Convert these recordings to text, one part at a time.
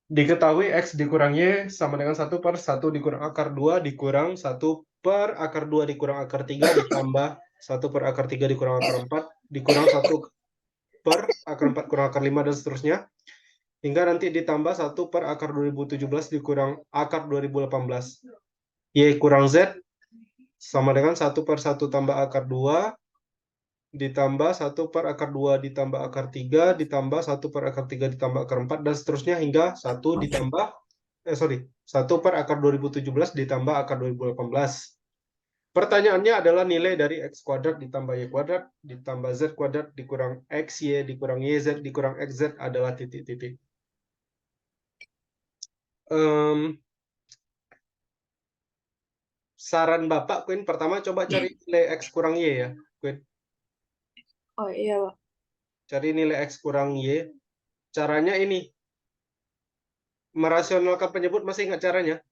Diketahui X dikurang Y sama dengan 1/1 dikurang akar 2 dikurang 1/akar 2 dikurang akar 3 ditambah 1/akar 3 dikurang akar 4 dikurang 1/akar 4 kurang akar 5 dan seterusnya. Hingga nanti ditambah 1/akar 2017 dikurang akar 2018. Y kurang Z sama dengan 1/1 tambah akar 2 ditambah 1/akar 2 ditambah akar 3 ditambah 1/akar 3 ditambah akar 4 dan seterusnya hingga 1 ditambah 1/akar 2017 ditambah akar 2018. Pertanyaannya adalah nilai dari X kuadrat ditambah Y kuadrat ditambah Z kuadrat dikurang XY dikurang YZ dikurang XZ adalah titik-titik. Saran Bapak, Queen, pertama coba cari nilai X kurang Y ya, Queen. Oh iya, Pak. Cari nilai X kurang Y. Caranya ini, merasionalkan penyebut, masih ingat caranya?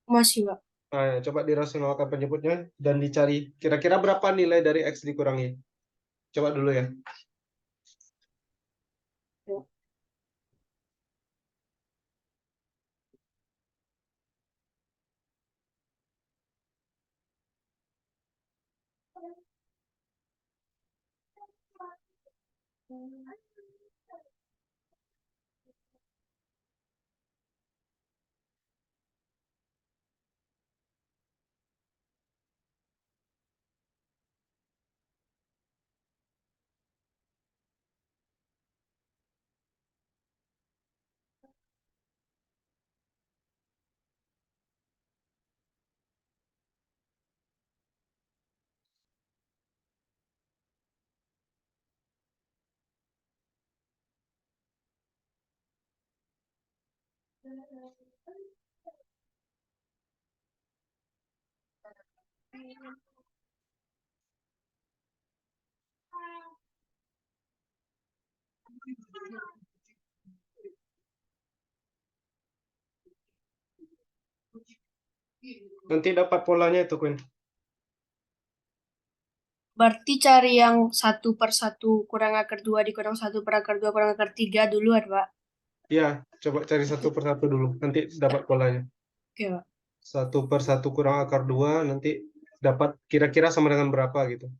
Masih, Pak. Nah, ya, coba dirasionalkan penyebutnya dan dicari kira-kira berapa nilai dari X dikurang Y. Coba dulu ya. Ya. Nanti dapat polanya itu, Queen. Berarti cari yang 1/1 kurang akar 2 dikurang 1/akar 2 kurang akar 3 dulu, Pak. Ya, coba cari 1/1 dulu. Nanti dapat polanya. Oke, Pak. 1/1 kurang akar 2 nanti dapat kira-kira sama dengan berapa gitu.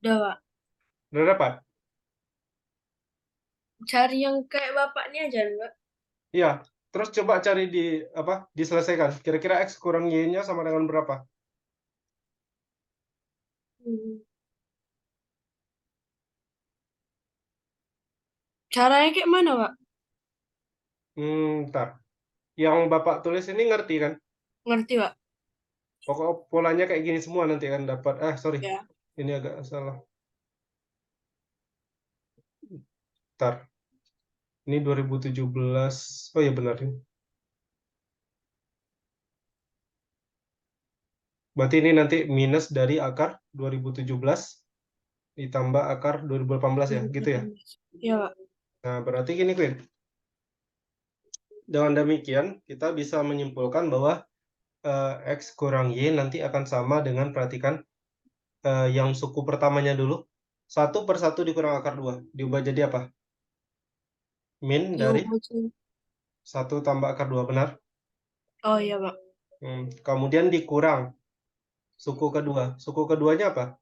Udah, Pak. Udah dapat? Cari yang kayak bapaknya aja, Pak. Iya. Terus coba cari di apa? Diselesaikan. Kira-kira X kurang Y-nya sama dengan berapa? Hmm. Caranya kayak mana, Pak? Ntar. Yang Bapak tulis ini ngerti kan? Ngerti, Pak? Pokok polanya kayak gini semua nanti kan dapat. Sorry. Ya. Ini agak salah. Ntar. Ini 2017. Oh iya benar ini. Berarti ini nanti minus dari akar 2017 ditambah akar 2018 ya, gitu ya. 2018. Ya, Pak. Nah, berarti gini, Queen. Dengan demikian, kita bisa menyimpulkan bahwa X kurang Y nanti akan sama dengan, perhatikan, yang suku pertamanya dulu. 1/1 dikurang akar 2. Diubah jadi apa? Min dari Diubah jadi. 1 tambah akar 2, benar? Oh iya, Pak. Kemudian dikurang suku kedua. Suku keduanya apa?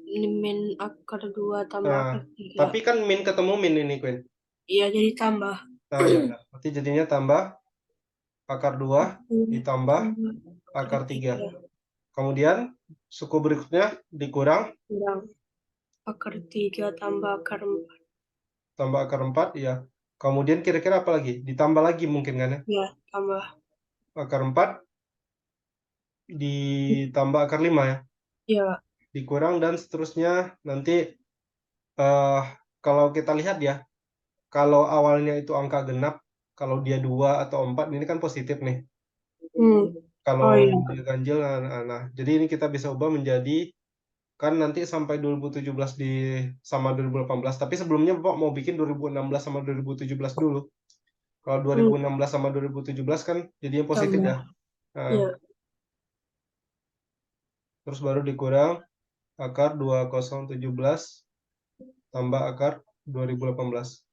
Ini min akar 2 tambah Nah, akar 3. tapi kan min ketemu min ini, Queen. Iya, jadi tambah. Nah, ya udah. Berarti jadinya tambah akar 2 ditambah Tambah akar akar 3. 3. Kemudian suku berikutnya dikurang Kurang akar 3 tambah akar 4. tambah akar 4 ya. Kemudian kira-kira apa lagi? Ditambah lagi mungkin kan ya? Ya, tambah. Akar 4 ditambah akar 5 ya. Ya, Dikurang dan seterusnya nanti, eh kalau kita lihat ya, kalau awalnya itu angka genap, kalau dia 2 atau 4 ini kan positif nih. hmm. Kalau Oh iya. dia ganjil, nah, jadi ini kita bisa ubah menjadi, kan nanti sampai 2017 sama 2018, tapi sebelumnya Bapak mau bikin 2016 sama 2017 dulu. Kalau Hmm. 2016 sama 2017 kan jadinya positif Tambah. ya. Nah, Ya. terus baru dikurang akar 2017 tambah akar 2018.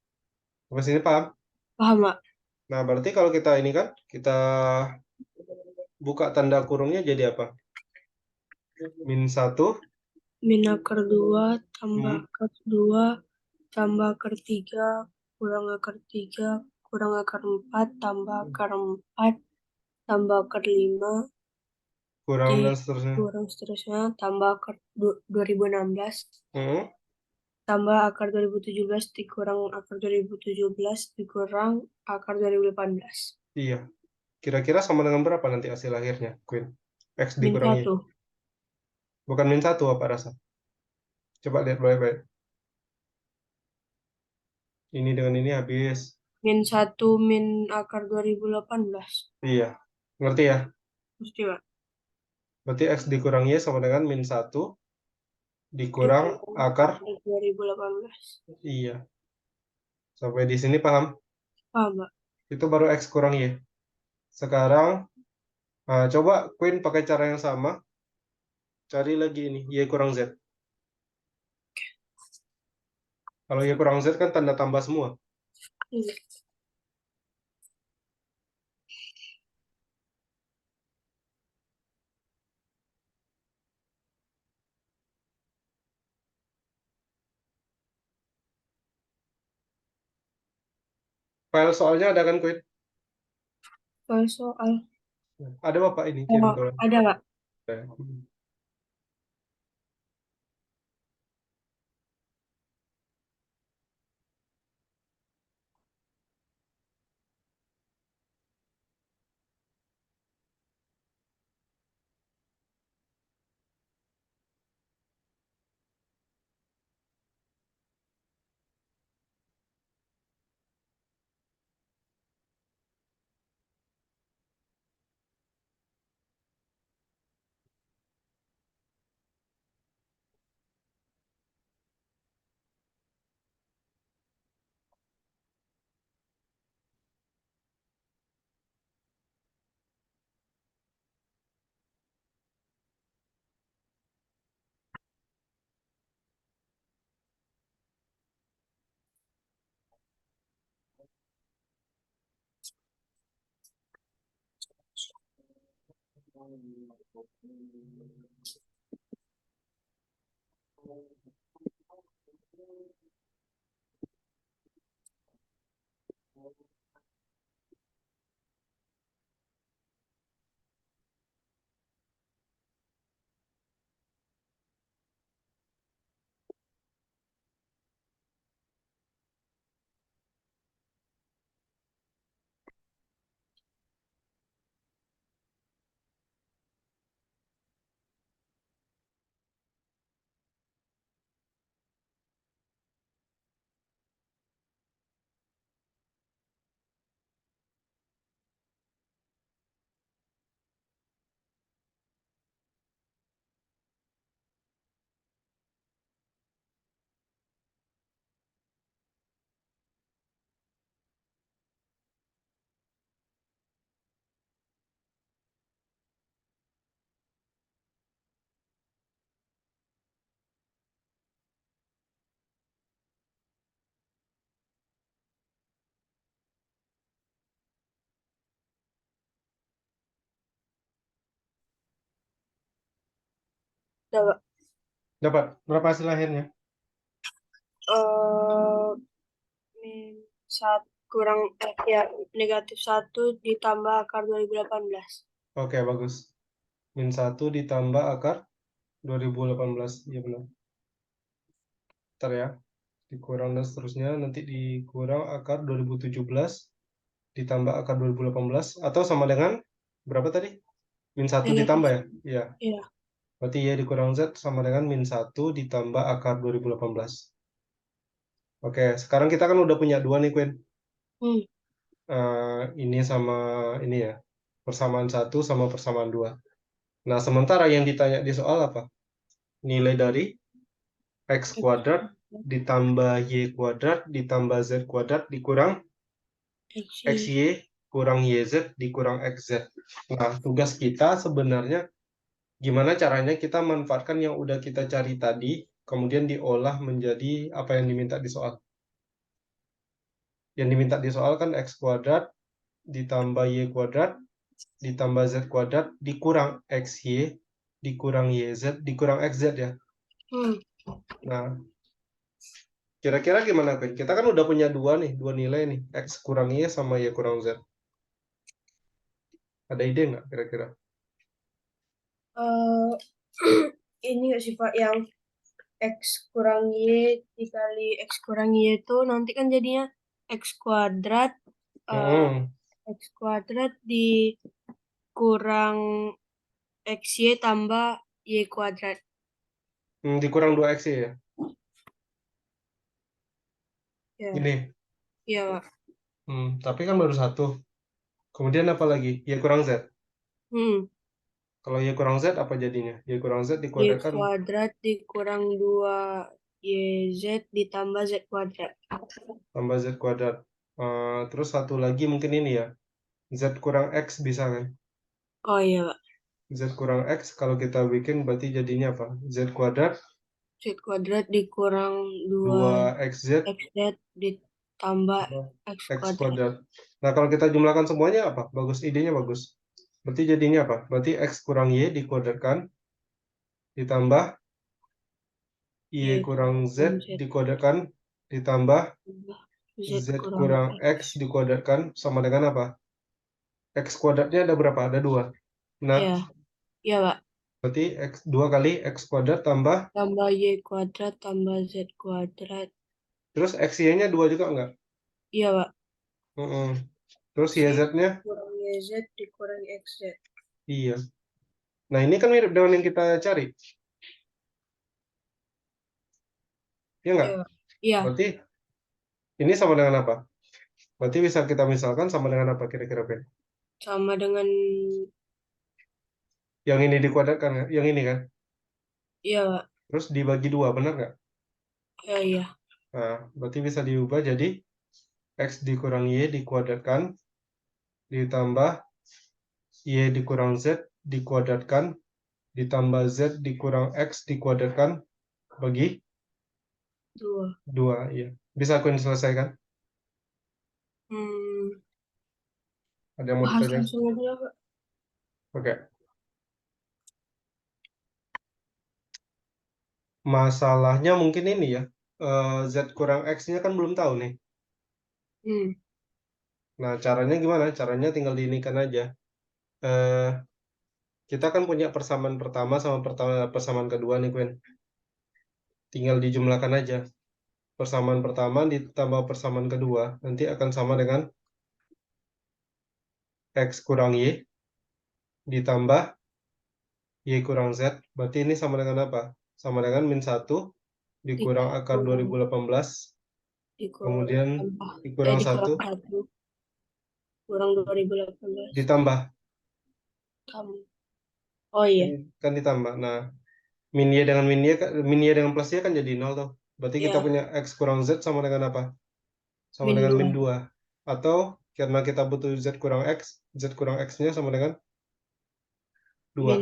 Sampai sini paham? Paham, Pak? Nah, berarti kalau kita ini kan, kita buka tanda kurungnya jadi apa? Min 1, Min akar 2 tambah akar 2 tambah akar 3 kurang akar 3 kurang akar 4 tambah akar 4 tambah akar 5 kurang dan seterusnya. kurang seterusnya tambah akar 2016 Hmm, tambah akar 2017 dikurang akar 2017 dikurang akar 2018. iya. Kira-kira sama dengan berapa nanti hasil akhirnya, Queen? X Min dikurangi. 1. Bukan min 1 apa rasa? Coba lihat baik-baik. Ini dengan ini habis. Min 1 min akar 2018. Iya. Ngerti ya? Mesti, Pak. Berarti X dikurang Y sama dengan min 1 dikurang Dikurang akar. akar 2018. Iya. Sampai di sini paham? Paham, Pak? Itu baru X kurang Y. Sekarang, coba Queen pakai cara yang sama. Cari lagi ini, Y kurang Z. Kalau Y kurang Z kan tanda tambah semua. Hmm. File soalnya ada kan, Queen? Kalau soal, Ada Bapak ini kirim oh, ke orang. ada, Pak. Coba. Dapat. Berapa hasil akhirnya? Min 1 kurang negatif 1 ditambah akar 2018. Oke, bagus. Min 1 ditambah akar 2018. Iya benar. Ntar ya. Dikurang dan seterusnya. Nanti dikurang akar 2017 ditambah akar 2018. Atau sama dengan berapa tadi? Min 1 ditambah ya? Iya. Iya. Berarti Y dikurang Z sama dengan min 1 ditambah akar 2018. Oke, sekarang kita kan udah punya dua nih, Queen. Ini sama ini ya. Persamaan 1 sama persamaan 2. Nah, sementara yang ditanya di soal apa? Nilai dari X kuadrat ditambah Y kuadrat ditambah Z kuadrat dikurang XY kurang YZ dikurang XZ. Nah, tugas kita sebenarnya gimana caranya kita manfaatkan yang udah kita cari tadi, kemudian diolah menjadi apa yang diminta di soal. Yang diminta di soal kan X kuadrat ditambah Y kuadrat ditambah Z kuadrat dikurang XY dikurang YZ dikurang XZ ya. Nah, kira-kira gimana, Queen? Kita kan udah punya dua nilai nih, X kurang Y sama Y kurang Z. Ada ide nggak kira-kira? Ini nggak sih Pak, yang X kurang Y dikali X kurang Y itu nanti kan jadinya X kuadrat X kuadrat dikurang XY tambah Y kuadrat. Dikurang 2X ya? Ya. Gini. Iya, Pak. Tapi kan baru satu. Kemudian apa lagi? Y kurang Z. Kalau Y kurang Z apa jadinya? Y kurang Z Y dikuadratkan. kuadrat dikurang 2YZ ditambah Z kuadrat. Tambah Z kuadrat. Terus satu lagi mungkin ini ya. Z kurang X bisa kan? Oh iya, Pak. Z kurang X kalau kita bikin berarti jadinya apa? Z kuadrat. Z kuadrat dikurang 2XZ ditambah X kuadrat. Nah, kalau kita jumlahkan semuanya apa? Bagus, idenya bagus. Berarti jadinya apa? Berarti X kurang Y dikuadratkan ditambah Y kurang Z dikuadratkan ditambah Z kurang X dikuadratkan sama dengan apa? X kuadratnya ada berapa? Ada 2. Nah, iya, Pak. berarti X 2 kali X kuadrat tambah Y kuadrat tambah Z kuadrat. Terus XY-nya 2 juga enggak? Iya, Pak. Terus YZ-nya? Kurang YZ dikurang XZ. Iya. Nah, ini kan mirip dengan yang kita cari. Iya enggak? Iya. Berarti ini sama dengan apa? Berarti bisa kita misalkan sama dengan apa kira-kira, Ben? Sama dengan Yang ini dikuadratkan, yang ini kan? iya, Pak. Terus dibagi 2, benar nggak? Iya. Nah, berarti bisa diubah jadi X dikurang Y dikuadratkan ditambah Y dikurang Z dikuadratkan ditambah Z dikurang X dikuadratkan bagi 2. Iya. Bisa aku selesaikan? Ada yang mau ditanya? Oke. Masalahnya mungkin ini ya. Z kurang X-nya kan belum tahu nih. Nah, caranya gimana? Caranya tinggal diinikan aja. Kita kan punya persamaan pertama sama persamaan kedua nih, Queen. Tinggal dijumlahkan aja. Persamaan pertama ditambah persamaan kedua. Nanti akan sama dengan X kurang Y ditambah Y kurang Z. Berarti ini sama dengan apa? Sama dengan min 1 dikurang akar 2018. Kemudian dikurang 1 kurang 2018 ditambah. Oh iya. Kan ditambah. Nah, min Y dengan plus Y kan jadi 0 tuh. Berarti kita punya X kurang Z sama dengan apa? Sama dengan min 2. Atau karena kita butuh Z kurang X, Z kurang X-nya sama dengan 2.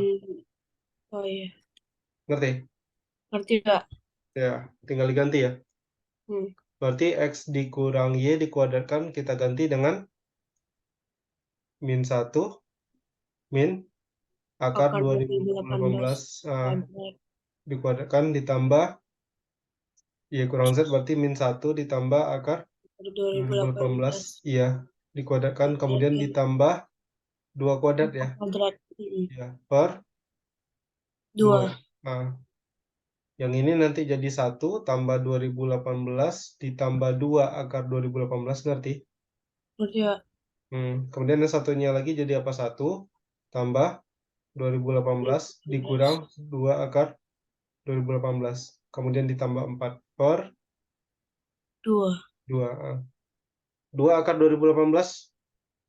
Oh iya. Ngerti? Ngerti, Pak. Ya, tinggal diganti ya. Berarti X dikurang Y dikuadratkan kita ganti dengan min 1 min akar 2018. dikuadratkan ditambah Y kurang Z berarti min 1 ditambah akar 2018. 2018 Iya, dikuadratkan kemudian ya. ditambah 2 kuadrat ya. Kuadrat. Ya, per 2. 2. Nah, yang ini nanti jadi 1 tambah 2018 ditambah 2 akar 2018, ngerti? Ya. Kemudian yang satunya lagi jadi apa? 1 tambah 2018 dikurang 2 akar 2018. Kemudian ditambah 4 per 2. 2. 2 akar 2018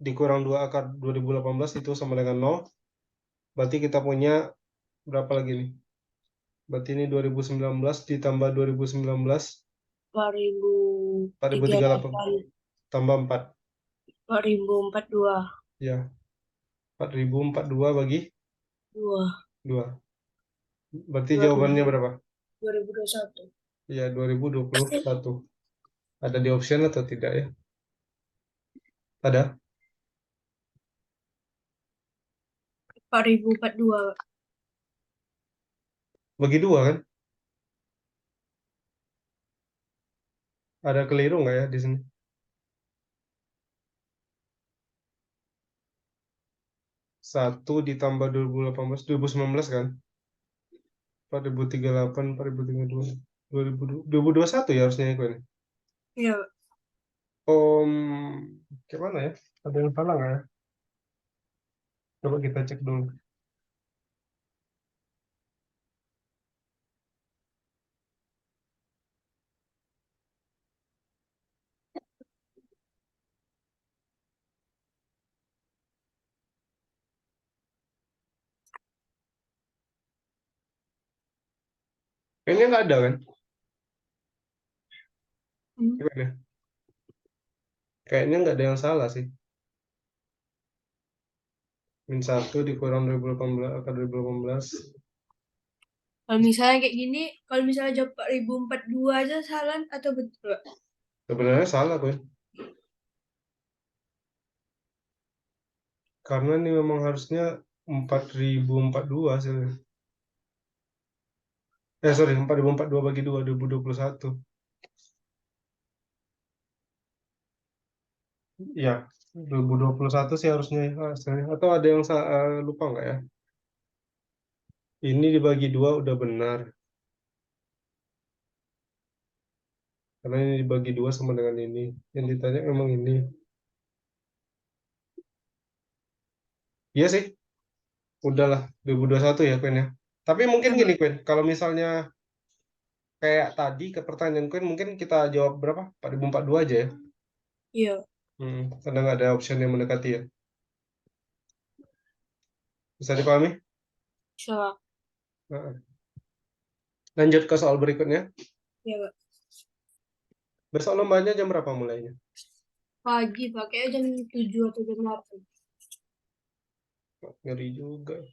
dikurang 2 akar 2018 itu sama dengan 0. Berarti kita punya berapa lagi nih? Berarti ini 2019 ditambah 2019, 4038 4038. tambah 4. 4042. Ya, 4042 bagi 2. 2. Berarti jawabannya berapa? 2021. Ya, 2021. Ada di option atau tidak ya? Ada? 4042. Bagi 2 kan? Ada keliru nggak ya di sini? 1 ditambah 2018, 2019 kan? 4038, 4032, 2021 ya harusnya itu ini. Ya, Om, gimana ya? Ada yang salah nggak ya? Coba kita cek dulu. Kayaknya nggak ada kan? Gimana? Kayaknya nggak ada yang salah sih. Min 1 dikurang 2018, akar 2018. kalau misalnya kayak gini, kalau misalnya jawab 4042 aja salah atau betul? Sebenarnya salah kan? Karena ini memang harusnya 4042 hasilnya. Sorry, 4042 bagi 2, 2021. Ya, 2021 sih harusnya ya, hasilnya. Atau ada yang lupa nggak ya? Ini dibagi 2 udah benar. Karena ini dibagi 2 sama dengan ini. Yang ditanya memang ini. Iya sih, udahlah 2021 ya Queen ya. Tapi mungkin Ya, gini Queen, kalau misalnya kayak tadi ke pertanyaan Queen mungkin kita jawab berapa? 4042 aja ya. iya, Karena nggak ada option yang mendekati ya. Bisa dipahami? salah. Nah, lanjut ke soal berikutnya. Ya, Kak. Besok lombanya jam berapa mulainya? Pagi pakai jam 7 atau jam 8. Ngeri juga.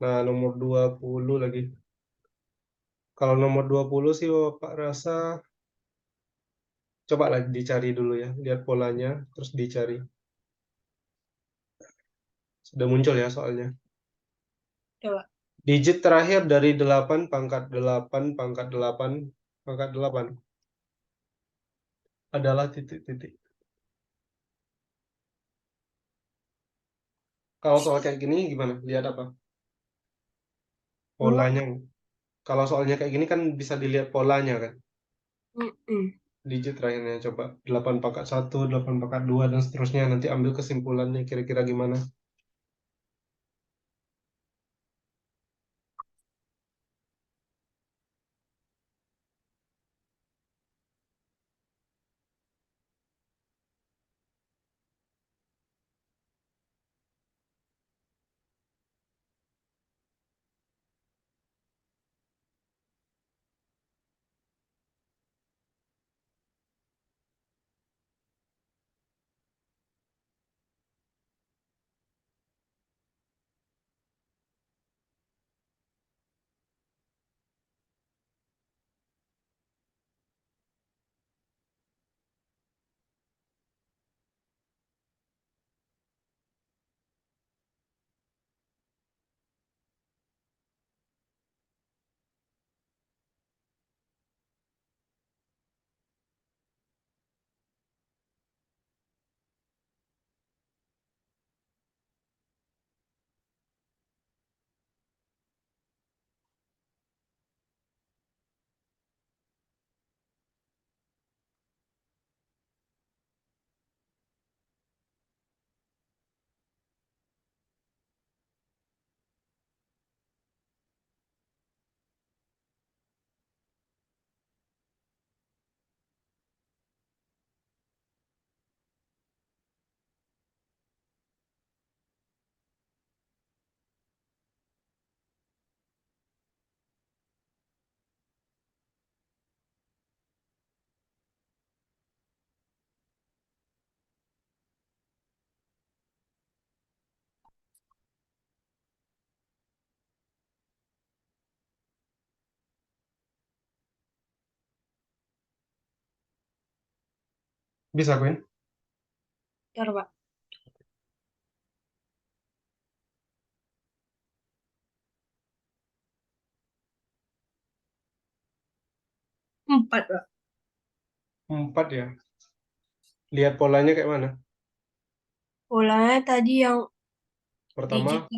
Nah, nomor 20 lagi. Kalau nomor 20 sih Bapak rasa coba lah dicari dulu ya. Lihat polanya, terus dicari. Sudah muncul ya soalnya. Coba. Digit terakhir dari 8 pangkat 8 pangkat 8 pangkat 8 adalah titik-titik. Kalau soal kayak gini gimana? Lihat apa? Coba. Polanya. Kalau soalnya kayak gini kan bisa dilihat polanya kan. Mm-mm. Digit terakhirnya coba 8 pangkat 1, 8 pangkat 2 dan seterusnya. Nanti ambil kesimpulannya kira-kira gimana. Bisa, Queen? Bentar, Pak. 4, Pak. 4 ya. Lihat polanya kayak mana? Polanya tadi yang Pertama,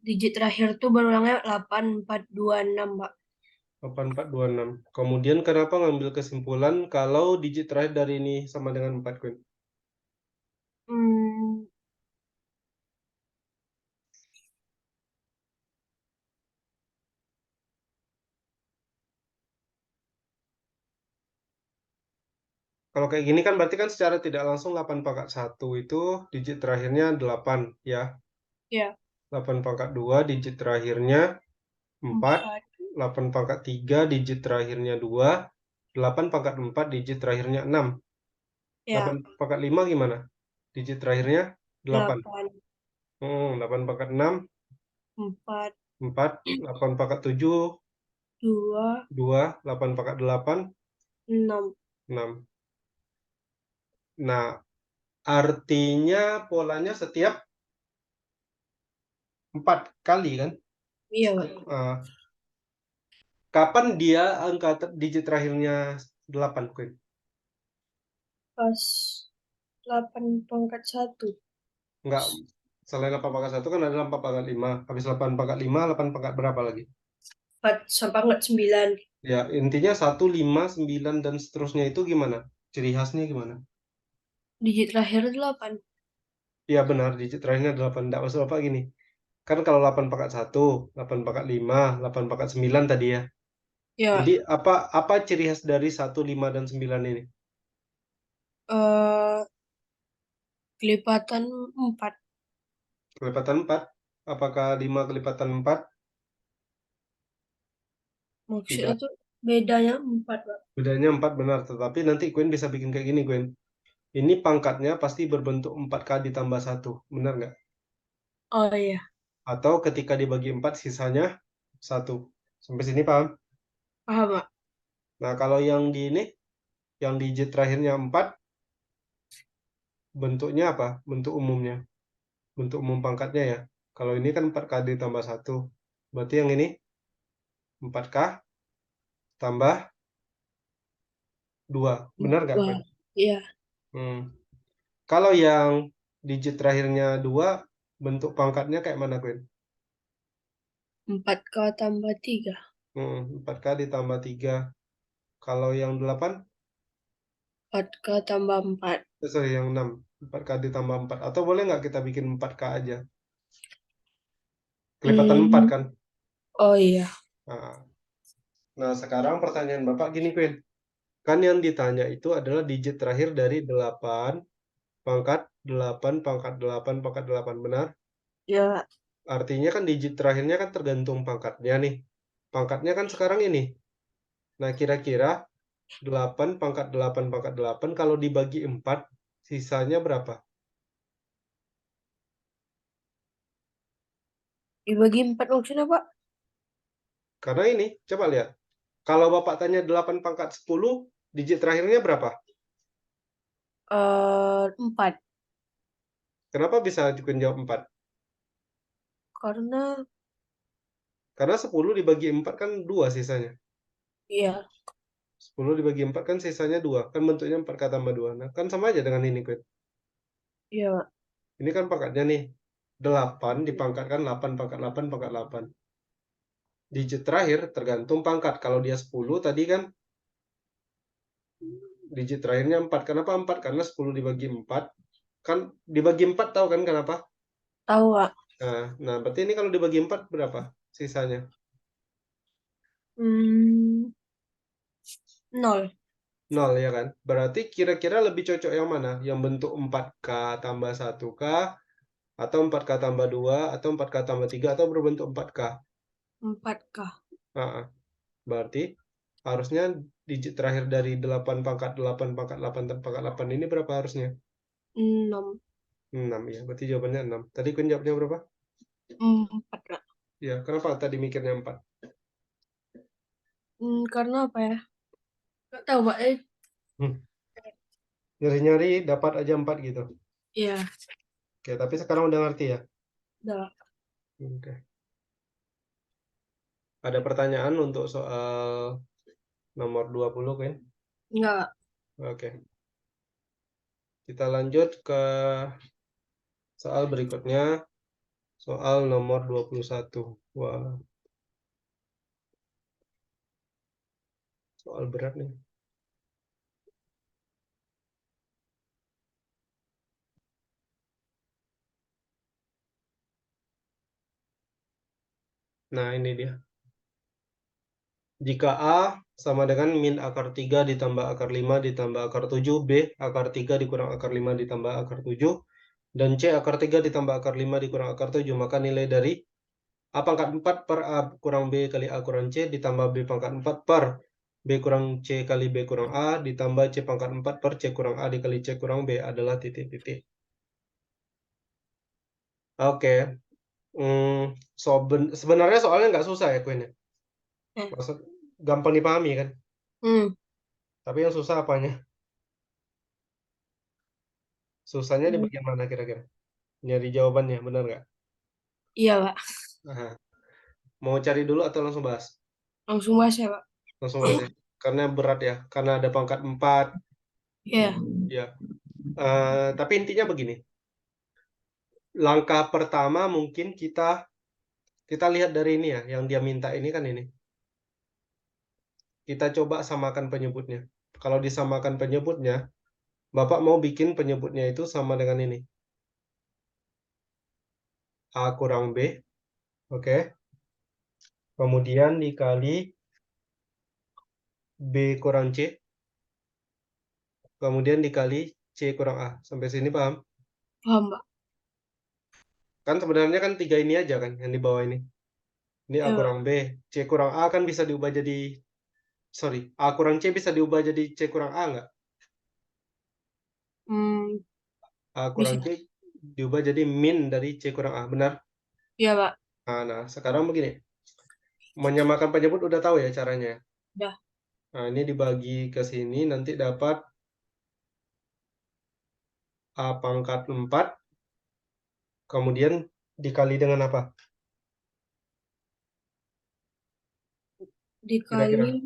digit terakhir tuh berulangnya 8, 4, 2, 6, Pak. 8426. Kemudian kenapa ngambil kesimpulan kalau digit terakhir dari ini sama dengan 4, Queen? Hmm, Kalau kayak gini kan berarti kan secara tidak langsung 8 pangkat 1 itu digit terakhirnya 8 ya. ya, 8 pangkat 2 digit terakhirnya 4. 4, 8 pangkat 3 digit terakhirnya 2. 8 pangkat 4 digit terakhirnya 6. 8 ya, pangkat 5 gimana? Digit terakhirnya 8. 8, 8 pangkat 6, 4, 4. 8 pangkat 7, 2, 2. 8 pangkat 8, 6. 6. Nah, artinya polanya setiap 4 kali kan? Iya, Pak. Kapan dia angka digit terakhirnya 8, Queen? Pas 8 pangkat 1. Enggak, selain 8 pangkat 1 kan ada 8 pangkat 5. Habis 8 pangkat 5, 8 pangkat berapa lagi? 4 sampai pangkat 9. Ya, intinya 1, 5, 9, dan seterusnya itu gimana? Ciri khasnya gimana? Digit terakhir 8. Ya benar, digit terakhirnya 8. Enggak, maksud Bapak gini. Kan kalau 8 pangkat 1, 8 pangkat 5, 8 pangkat 9 tadi ya. Ya, Jadi apa ciri khas dari 1, 5, dan 9 ini? eh kelipatan 4. Kelipatan 4. Apakah 5 kelipatan 4? Maksudnya Tidak. tuh bedanya 4, Pak. Bedanya 4 benar, tetapi nanti Queen bisa bikin kayak gini, Queen. Ini pangkatnya pasti berbentuk 4K ditambah 1, benar nggak? Oh iya, Atau ketika dibagi 4 sisanya 1. Sampai sini paham? paham, Pak. Nah, kalau yang di ini, yang digit terakhirnya 4, bentuknya apa? Bentuk umumnya. Bentuk umum pangkatnya ya. Kalau ini kan 4K ditambah 1. Berarti yang ini 4K tambah 2. Benar nggak, Wah, Queen? iya. Hmm. Kalau yang digit terakhirnya 2, bentuk pangkatnya kayak mana, Queen? 4K tambah 3. 4K ditambah 3. Kalau yang 8, 4K tambah 4. sorry, yang 6. 4K ditambah 4. Atau boleh nggak kita bikin 4K aja? Kelipatan 4 Hmm, kan? oh iya. Nah, nah, sekarang pertanyaan Bapak gini, Queen. Kan yang ditanya itu adalah digit terakhir dari 8, pangkat 8, pangkat 8, pangkat 8. Benar? Ya, Artinya kan digit terakhirnya kan tergantung pangkatnya nih. Pangkatnya kan sekarang ini. Nah, kira-kira 8 pangkat 8 pangkat 8 kalau dibagi 4, sisanya berapa? dibagi 4 maksudnya, Pak? Karena ini, coba lihat. Kalau Bapak tanya 8 pangkat 10, digit terakhirnya berapa? 4. Kenapa bisa jawab 4? Karena, Karena 10 dibagi 4 kan 2 sisanya. iya, 10 dibagi 4 kan sisanya 2. Kan bentuknya 4 kali tambah 2. Nah, kan sama aja dengan ini, Queen. iya, Pak. Ini kan pangkatnya nih. 8 dipangkatkan 8 pangkat 8 pangkat 8. Digit terakhir tergantung pangkat. Kalau dia 10 tadi kan digit terakhirnya 4. Kenapa 4? Karena 10 dibagi 4. Kan dibagi 4 tahu kan kenapa? Tahu, Pak. Nah, berarti ini kalau dibagi 4 berapa sisanya? Hmm, 0. 0 ya kan? Berarti kira-kira lebih cocok yang mana? Yang bentuk 4K tambah 1K, atau 4K tambah 2, atau 4K tambah 3, atau berbentuk 4K? 4K. Nah, berarti harusnya digit terakhir dari 8 pangkat 8 pangkat 8 pangkat 8 ini berapa harusnya? 6. 6 ya, berarti jawabannya 6. Tadi kun jawabnya berapa? 4, Pak. Ya, kenapa tadi mikirnya 4? Karena apa ya? Nggak tahu, Pak. Hmm. Nyari-nyari dapat aja 4 gitu. Iya, Oke, tapi sekarang udah ngerti ya? udah. Oke. Ada pertanyaan untuk soal nomor 20 kan? Enggak. Oke. Kita lanjut ke soal berikutnya, soal nomor 21. Wah, soal berat nih. Nah, ini dia. Jika A sama dengan min akar 3 ditambah akar 5 ditambah akar 7, B akar 3 dikurang akar 5 ditambah akar 7, dan C akar 3 ditambah akar 5 dikurang akar 7, maka nilai dari A pangkat 4 per A kurang B kali A kurang C ditambah B pangkat 4 per B kurang C kali B kurang A ditambah C pangkat 4 per C kurang A dikali C kurang B adalah titik-titik. Oke. Sebenarnya soalnya nggak susah ya kuenya. Eh. Maksud gampang dipahami kan. Hmm. Tapi yang susah apanya? Susahnya di Hmm. bagian mana kira-kira? Nyari jawabannya, benar nggak? Iya, Pak. Aha. Mau cari dulu atau langsung bahas? Langsung bahas ya, Pak. Langsung bahas ya. Karena berat ya. Karena ada pangkat 4. Iya. Ya. Tapi intinya begini. Langkah pertama mungkin kita lihat dari ini ya. Yang dia minta ini kan ini. Kita coba samakan penyebutnya. Kalau disamakan penyebutnya, Bapak mau bikin penyebutnya itu sama dengan ini. A kurang B. Oke. Kemudian dikali B kurang C. Kemudian dikali C kurang A. Sampai sini paham? Paham, Pak. Kan sebenarnya kan tiga ini aja kan yang di bawah ini. Ini A Iya, Pak. kurang B. C kurang A kan bisa diubah jadi, sorry, A kurang C bisa diubah jadi C kurang A nggak? Hmm, A bisa. kurang C diubah jadi min dari C kurang A. Benar? Iya, Pak. Nah, sekarang begini. Menyamakan penyebut udah tahu ya caranya. Udah. Nah, ini dibagi ke sini nanti dapat A pangkat 4. Kemudian dikali dengan apa? Dikali Kira-kira?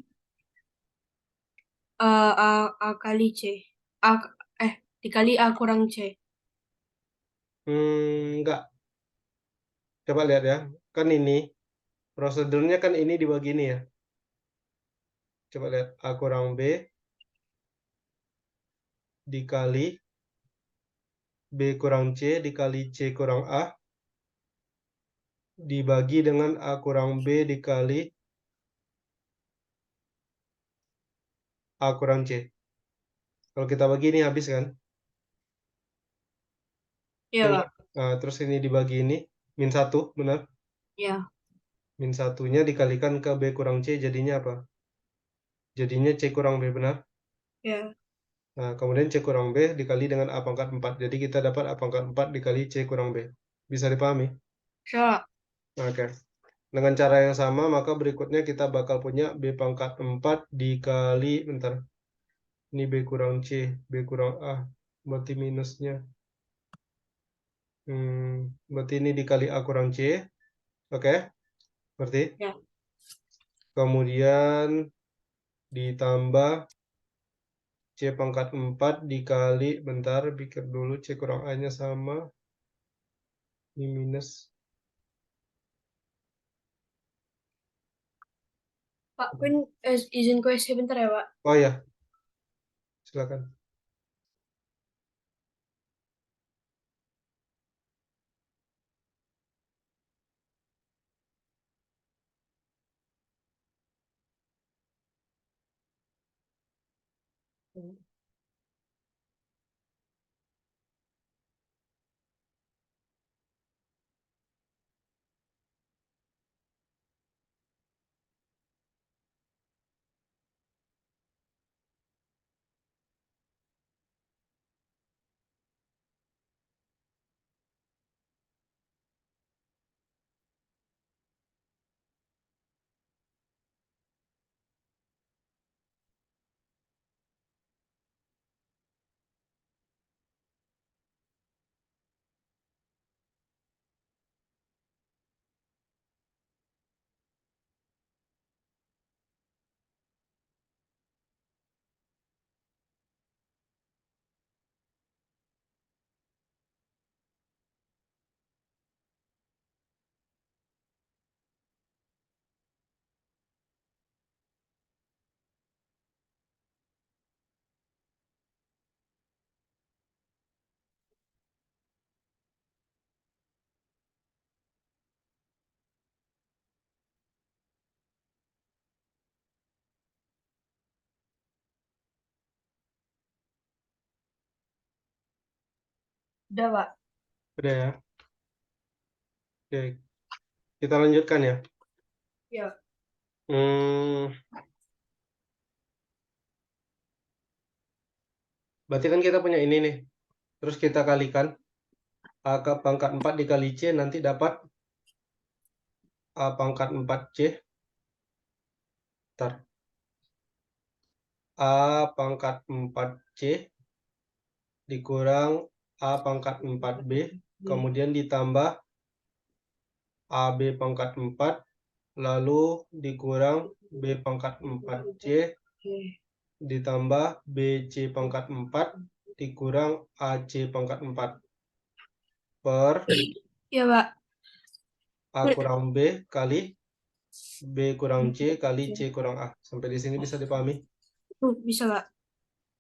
A kali C. A, eh, dikali A kurang C. Enggak. Coba lihat ya. Kan ini, prosedurnya kan ini dibagi ini ya. Coba lihat. A kurang B dikali B kurang C dikali C kurang A dibagi dengan A kurang B dikali A kurang C. Kalau kita bagi ini habis kan? Iya, Ya Pak. enggak? Nah, terus ini dibagi ini. Min 1, benar? Iya. Min satunya dikalikan ke B kurang C jadinya apa? Jadinya C kurang B, benar? Iya. Nah, kemudian C kurang B dikali dengan A pangkat 4. Jadi kita dapat A pangkat 4 dikali C kurang B. Bisa dipahami? Bisa. Oke. Dengan cara yang sama, maka berikutnya kita bakal punya B pangkat 4 dikali, bentar, ini B kurang C, B kurang A, berarti minusnya. Berarti ini dikali A kurang C, oke, berarti. Ya. Kemudian ditambah C pangkat 4 dikali, bentar, pikir dulu C kurang A-nya sama, ini minus. Pak, Queen izin kuis sebentar ya, Pak. Oh ya, silakan. Udah, Pak. Udah ya. Oke, kita lanjutkan ya. Ya. Berarti kan kita punya ini nih. Terus kita kalikan A ke pangkat 4 dikali C, nanti dapat A pangkat 4C. Ntar. A pangkat 4C dikurang A pangkat 4B, kemudian ditambah AB pangkat 4, lalu dikurang B pangkat 4C, ditambah BC pangkat 4, dikurang AC pangkat 4, per Ya, Pak. A kurang B kali B kurang C kali C kurang A. Sampai di sini bisa dipahami? Bisa, Pak.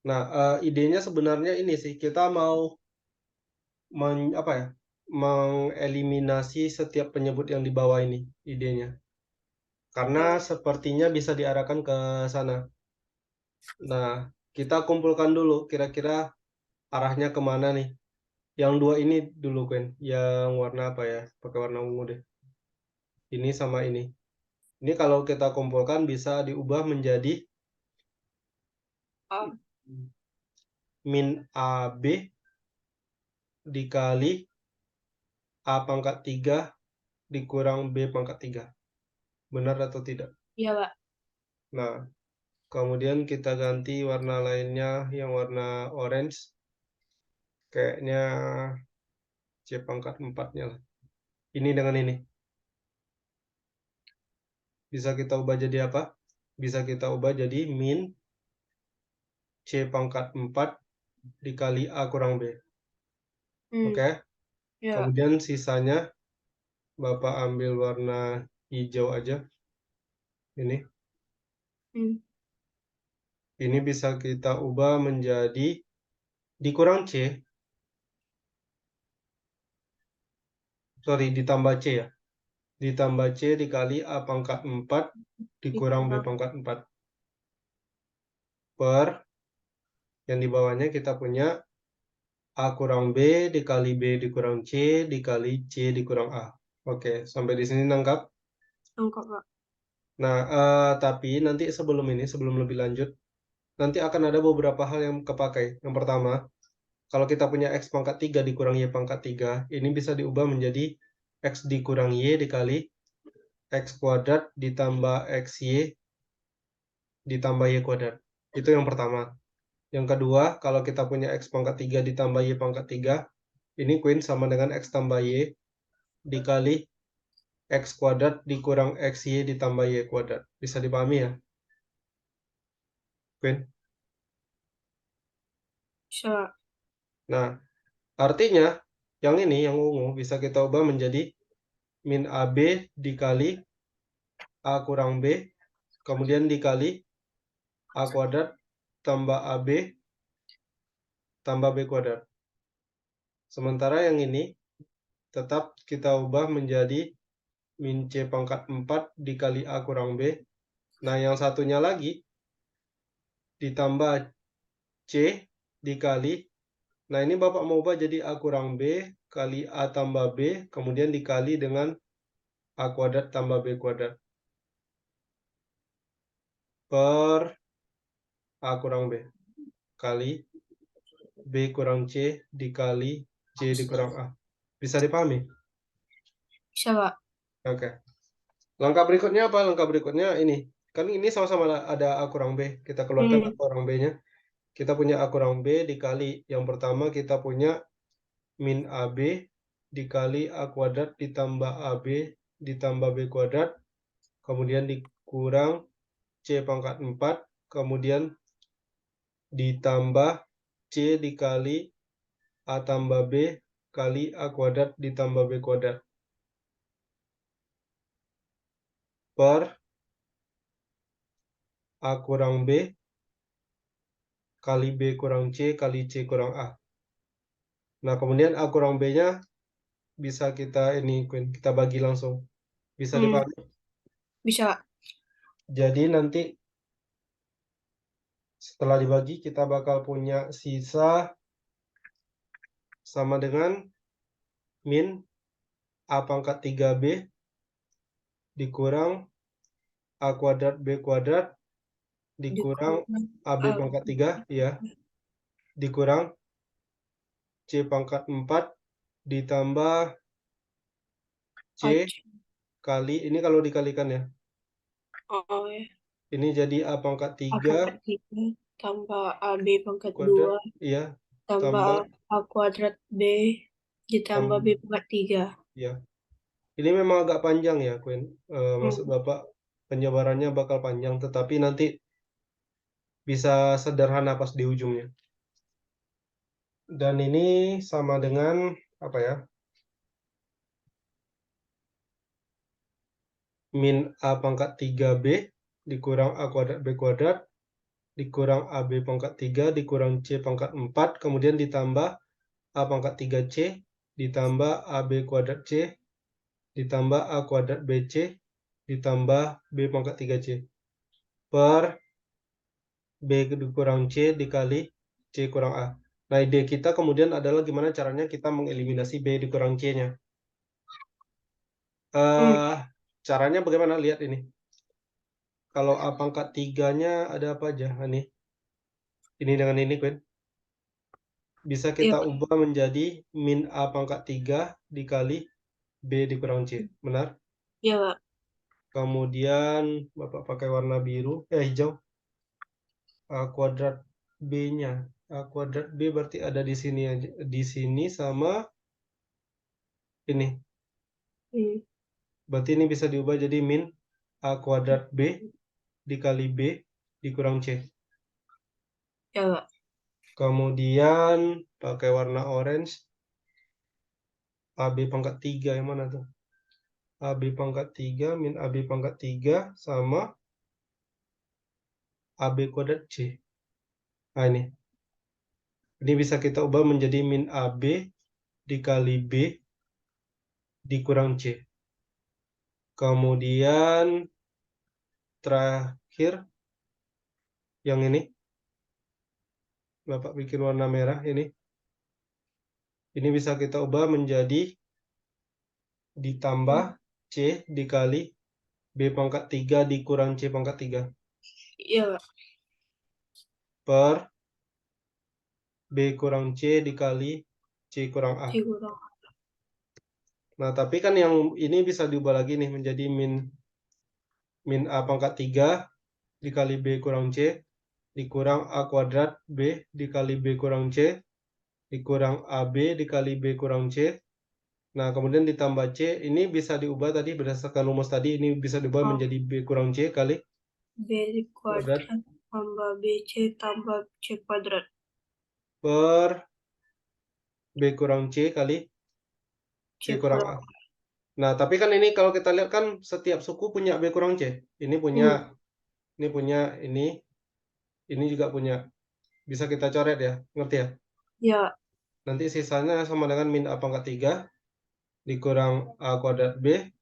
Nah, idenya sebenarnya ini sih, kita mau mengeliminasi setiap penyebut yang di bawah ini, idenya. Karena sepertinya bisa diarahkan ke sana. Nah, kita kumpulkan dulu kira-kira arahnya kemana nih. Yang dua ini dulu, Gwen. Yang warna apa ya? Pakai warna ungu deh. Ini sama ini. Ini kalau kita kumpulkan bisa diubah menjadi min AB dikali A pangkat 3 dikurang B pangkat 3. Benar atau tidak? Iya, Pak. Nah, kemudian kita ganti warna lainnya yang warna orange. Kayaknya C pangkat 4-nya lah. Ini dengan ini. Bisa kita ubah jadi apa? Bisa kita ubah jadi min C pangkat 4 dikali A kurang B. Oke? Ya. Kemudian sisanya Bapak ambil warna hijau aja. Ini. Ini bisa kita ubah menjadi dikurang C. Sorry, ditambah C ya. Ditambah C dikali A pangkat 4 dikurang B pangkat 4. Per yang di bawahnya kita punya A kurang B dikali B dikurang C dikali C dikurang A. Oke, sampai di sini nangkap? Nangkap, Pak. Nah, tapi nanti sebelum lebih lanjut, nanti akan ada beberapa hal yang kepakai. Yang pertama, kalau kita punya X pangkat 3 dikurang Y pangkat 3, ini bisa diubah menjadi X dikurang Y dikali X kuadrat ditambah XY ditambah Y kuadrat. Itu yang pertama. Yang kedua, kalau kita punya X pangkat 3 ditambah Y pangkat 3, ini Queen sama dengan X tambah Y dikali X kuadrat dikurang XY ditambah Y kuadrat. Bisa dipahami ya, Queen? Bisa. Nah, artinya yang ini, yang ungu, bisa kita ubah menjadi min AB dikali A kurang B, kemudian dikali A kuadrat tambah AB tambah B kuadrat. Sementara yang ini tetap kita ubah menjadi min C pangkat 4 dikali A kurang B. Nah, yang satunya lagi ditambah C dikali. Nah, ini Bapak mau ubah jadi A kurang B kali A tambah B, kemudian dikali dengan A kuadrat tambah B kuadrat. Per A kurang B kali B kurang C dikali C dikurang A. Bisa dipahami? Bisa, Pak. Oke. Langkah berikutnya apa? Langkah berikutnya ini. Kan ini sama-sama ada A kurang B. Kita keluarkan A kurang B-nya. Kita punya A kurang B dikali. Yang pertama kita punya min AB dikali A kuadrat ditambah AB ditambah B kuadrat. Kemudian dikurang C pangkat 4. Kemudian ditambah C dikali A tambah B kali A kuadrat ditambah B kuadrat. Per A kurang B kali B kurang C kali C kurang A. Nah, kemudian A kurang B-nya bisa kita kita bagi langsung. Bisa dipahami? Bisa, Pak. Jadi nanti setelah dibagi kita bakal punya sisa sama dengan min A pangkat 3B dikurang A kuadrat B kuadrat dikurang AB pangkat 3 ya, dikurang C pangkat 4 ditambah C kali, ini kalau dikalikan ya, Oh ya. ini jadi A pangkat A 3 pangkat 3 tambah AB pangkat kuadrat 2 iya, tambah tambah A kuadrat B ditambah B pangkat 3. ya. Ini memang agak panjang ya, Queen. Maksud Hmm. Bapak penyebarannya bakal panjang, tetapi nanti bisa sederhana pas di ujungnya. Dan ini sama dengan apa ya? Min A pangkat 3B dikurang A kuadrat B kuadrat dikurang AB pangkat 3 dikurang C pangkat 4 kemudian ditambah A pangkat 3C ditambah AB kuadrat C ditambah A kuadrat BC ditambah B pangkat 3C per B dikurang C dikali C kurang A. Nah, ide kita kemudian adalah gimana caranya kita mengeliminasi B dikurang C-nya. Caranya bagaimana? Lihat ini. Kalau A pangkat 3-nya ada apa aja? Ini dengan ini, Queen. Bisa kita Ya, ubah menjadi min A pangkat 3 dikali B dikurang C. Benar? ya, Pak. Kemudian Bapak pakai warna biru, hijau. A kuadrat B-nya. A kuadrat B berarti ada di sini aja. Di sini sama ini. Hmm. Berarti ini bisa diubah jadi min A kuadrat B dikali B dikurang C. Ya, Pak. Kemudian pakai warna orange. AB pangkat 3 yang mana tuh? AB pangkat 3 min AB pangkat 3 sama AB kuadrat C. Nah ini. Ini bisa kita ubah menjadi min AB dikali B dikurang C. Kemudian terakhir yang ini. Bapak bikin warna merah ini. Ini bisa kita ubah menjadi ditambah C dikali B pangkat 3 dikurang C pangkat 3 Ya, Pak. per B kurang C dikali C kurang A. Dikurang. Nah, tapi kan yang ini bisa diubah lagi nih menjadi min A pangkat 3 dikali B kurang C dikurang A kuadrat B dikali B kurang C dikurang AB dikali B kurang C. Nah, kemudian ditambah C, ini bisa diubah tadi berdasarkan rumus tadi, ini bisa diubah menjadi B kurang C kali B kuadrat tambah BC tambah C kuadrat. per B kurang C kali C C kurang A. kurang. Nah, tapi kan ini kalau kita lihat kan setiap suku punya B kurang C. Ini punya, ini punya, ini juga punya. Bisa kita coret ya, ngerti ya? Ya, Nanti sisanya sama dengan min A pangkat 3 dikurang A kuadrat B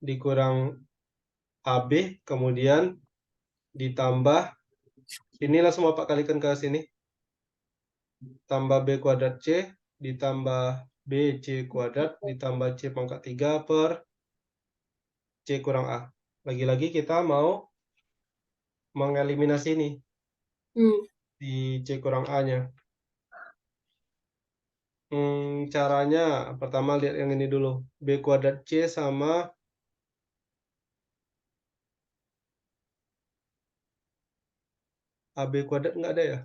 dikurang AB, kemudian ditambah, ini langsung Bapak kalikan ke sini, tambah B kuadrat C ditambah BC kuadrat ditambah C pangkat 3 per C kurang A. Lagi-lagi kita mau mengeliminasi ini di C kurang A-nya. Caranya pertama lihat yang ini dulu. B kuadrat C sama AB kuadrat nggak ada ya?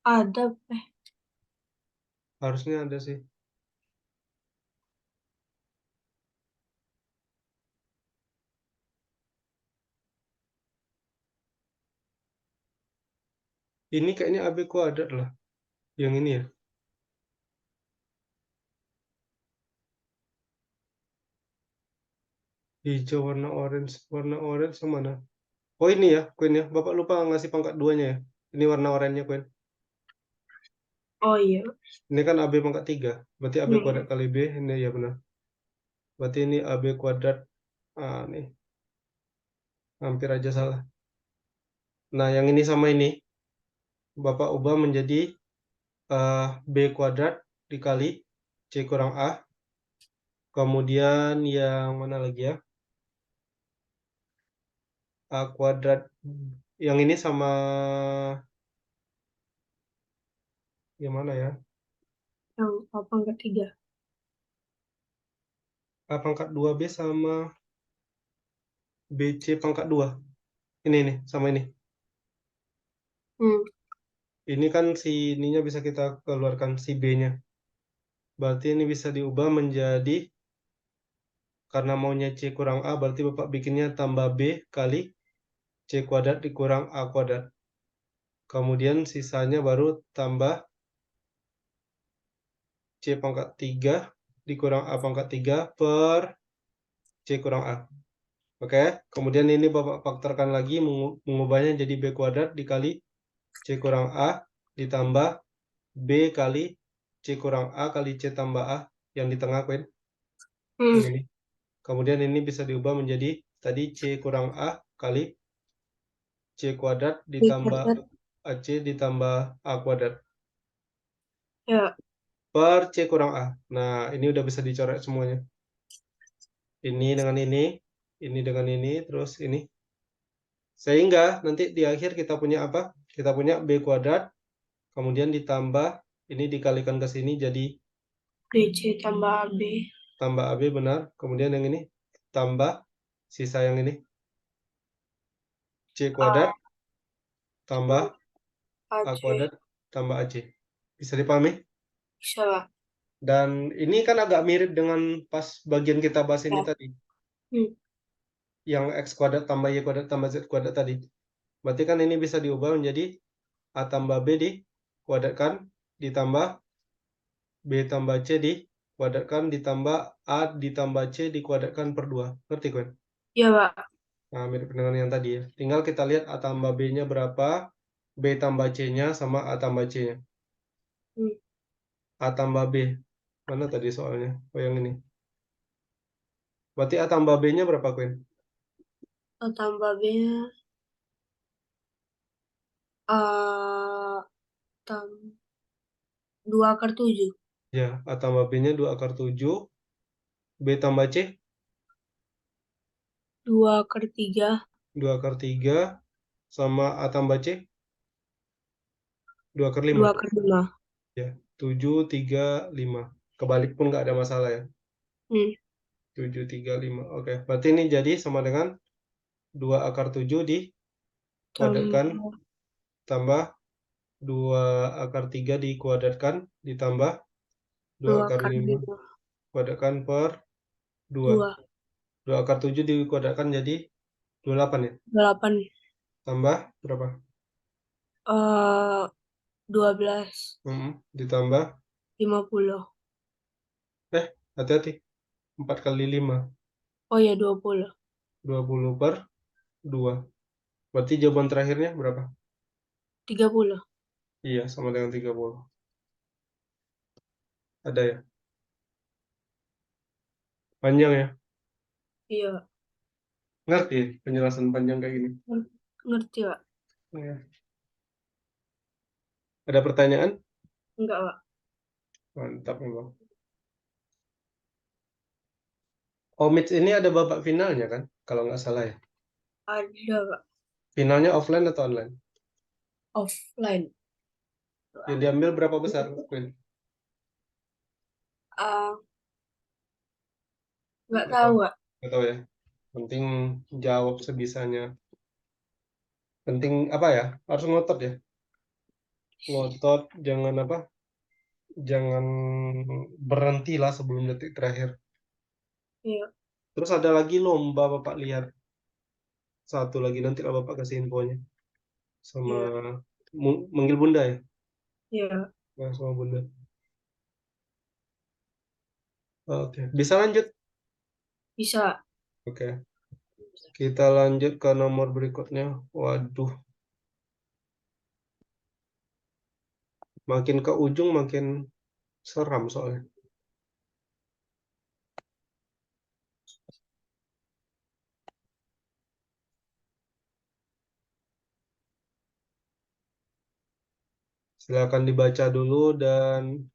ada. Harusnya ada sih. Ini kayaknya AB kuadrat lah. Yang ini ya. Hijau warna orange. Warna orange yang mana? Oh ini ya, Queen ya. Bapak lupa ngasih pangkat 2-nya ya. Ini warna oranye Queen. Oh iya. Ini kan AB pangkat 3. Berarti AB kuadrat kali B. Ini ya benar. Berarti ini AB kuadrat. Ah, nih. Hampir aja salah. Nah, yang ini sama ini, Bapak ubah menjadi B kuadrat dikali C kurang A. Kemudian yang mana lagi ya? A kuadrat. Yang ini sama yang mana ya? Yang A pangkat 3. A pangkat 2B sama BC pangkat 2. Ini nih, sama ini. Hmm. Ini kan si ininya bisa kita keluarkan si B-nya. Berarti ini bisa diubah menjadi, karena maunya C kurang A, berarti Bapak bikinnya tambah B kali C kuadrat dikurang A kuadrat. Kemudian sisanya baru tambah C pangkat 3 dikurang A pangkat 3 per C kurang A. Oke, kemudian ini Bapak faktorkan lagi, mengubahnya jadi B kuadrat dikali C kurang A ditambah B kali C kurang A kali C tambah A yang di tengah, Queen. Hmm. Yang ini. Kemudian ini bisa diubah menjadi tadi C kurang A kali C kuadrat B ditambah kuadrat. AC ditambah A kuadrat Ya. per C kurang A. Nah, ini udah bisa dicoret semuanya. Ini dengan ini dengan ini, terus ini. Sehingga nanti di akhir kita punya apa? Kita punya B kuadrat, kemudian ditambah, ini dikalikan ke sini jadi BC tambah AB. tambah AB benar. Kemudian yang ini tambah sisa yang ini. C kuadrat A tambah A AC. kuadrat tambah AC. Bisa dipahami? Bisa lah. Dan ini kan agak mirip dengan pas bagian kita bahas ini Ya. tadi. Hmm. Yang X kuadrat tambah Y kuadrat tambah Z kuadrat tadi. Berarti kan ini bisa diubah menjadi A tambah B dikuadratkan ditambah B tambah C dikuadratkan ditambah A ditambah C dikuadratkan per 2. Ngerti kan? Ya, Pak. Nah, mirip dengan yang tadi ya. Tinggal kita lihat A tambah B-nya berapa, B tambah C-nya sama A tambah C-nya. Hmm. A tambah B. Mana tadi soalnya? Oh, yang ini. Berarti A tambah B-nya berapa, Queen? A tambah B-nya A tam 2/7. Ya, A tambah B-nya 2 akar 7. B tambah C 2/3. 2 akar 3. Sama A tambah C 2 akar 5. 2/5. Ya, 7, 3, 5. Kebalik pun nggak ada masalah ya. Hmm. 7, 3, 5. Oke, berarti ini jadi sama dengan 2 akar 7 dikuadratkan Tambah tambah 2 akar 3 dikuadratkan ditambah 2 dua akar kali 5 lima kuadratkan per 2. 2. 2 akar 7 dikuadratkan jadi 28 ya. 8. Tambah berapa? 12. Ditambah, 50. hati-hati. 4 kali 5. Oh ya, 20. 20 per 2. Berarti jawaban terakhirnya berapa? 30. Iya, sama dengan 30. Ada ya? Panjang ya? Iya. Ngerti penjelasan panjang kayak gini? Ngerti, Pak? Ya. Ada pertanyaan? Enggak, Pak. Mantap memang. Omits ini ada babak finalnya kan? Kalau nggak salah ya. Ada, Pak. Finalnya offline atau online? Offline. Yang diambil berapa besar, Queen? Ah, nggak Nggak tahu, tahu. Pak. Nggak tahu ya. Penting jawab sebisanya. Penting apa ya? Harus ngotot ya. Ngotot, jangan apa? Jangan berhenti lah sebelum detik terakhir. Iya. Terus ada lagi lomba Bapak lihat. Satu lagi nanti lah Bapak kasih infonya. Sama Iya. manggil Bunda ya? Iya. Nah, sama Bunda. Oke, bisa lanjut? Bisa. Oke, kita lanjut ke nomor berikutnya. Waduh, makin ke ujung makin seram soalnya. Silakan dibaca dulu dan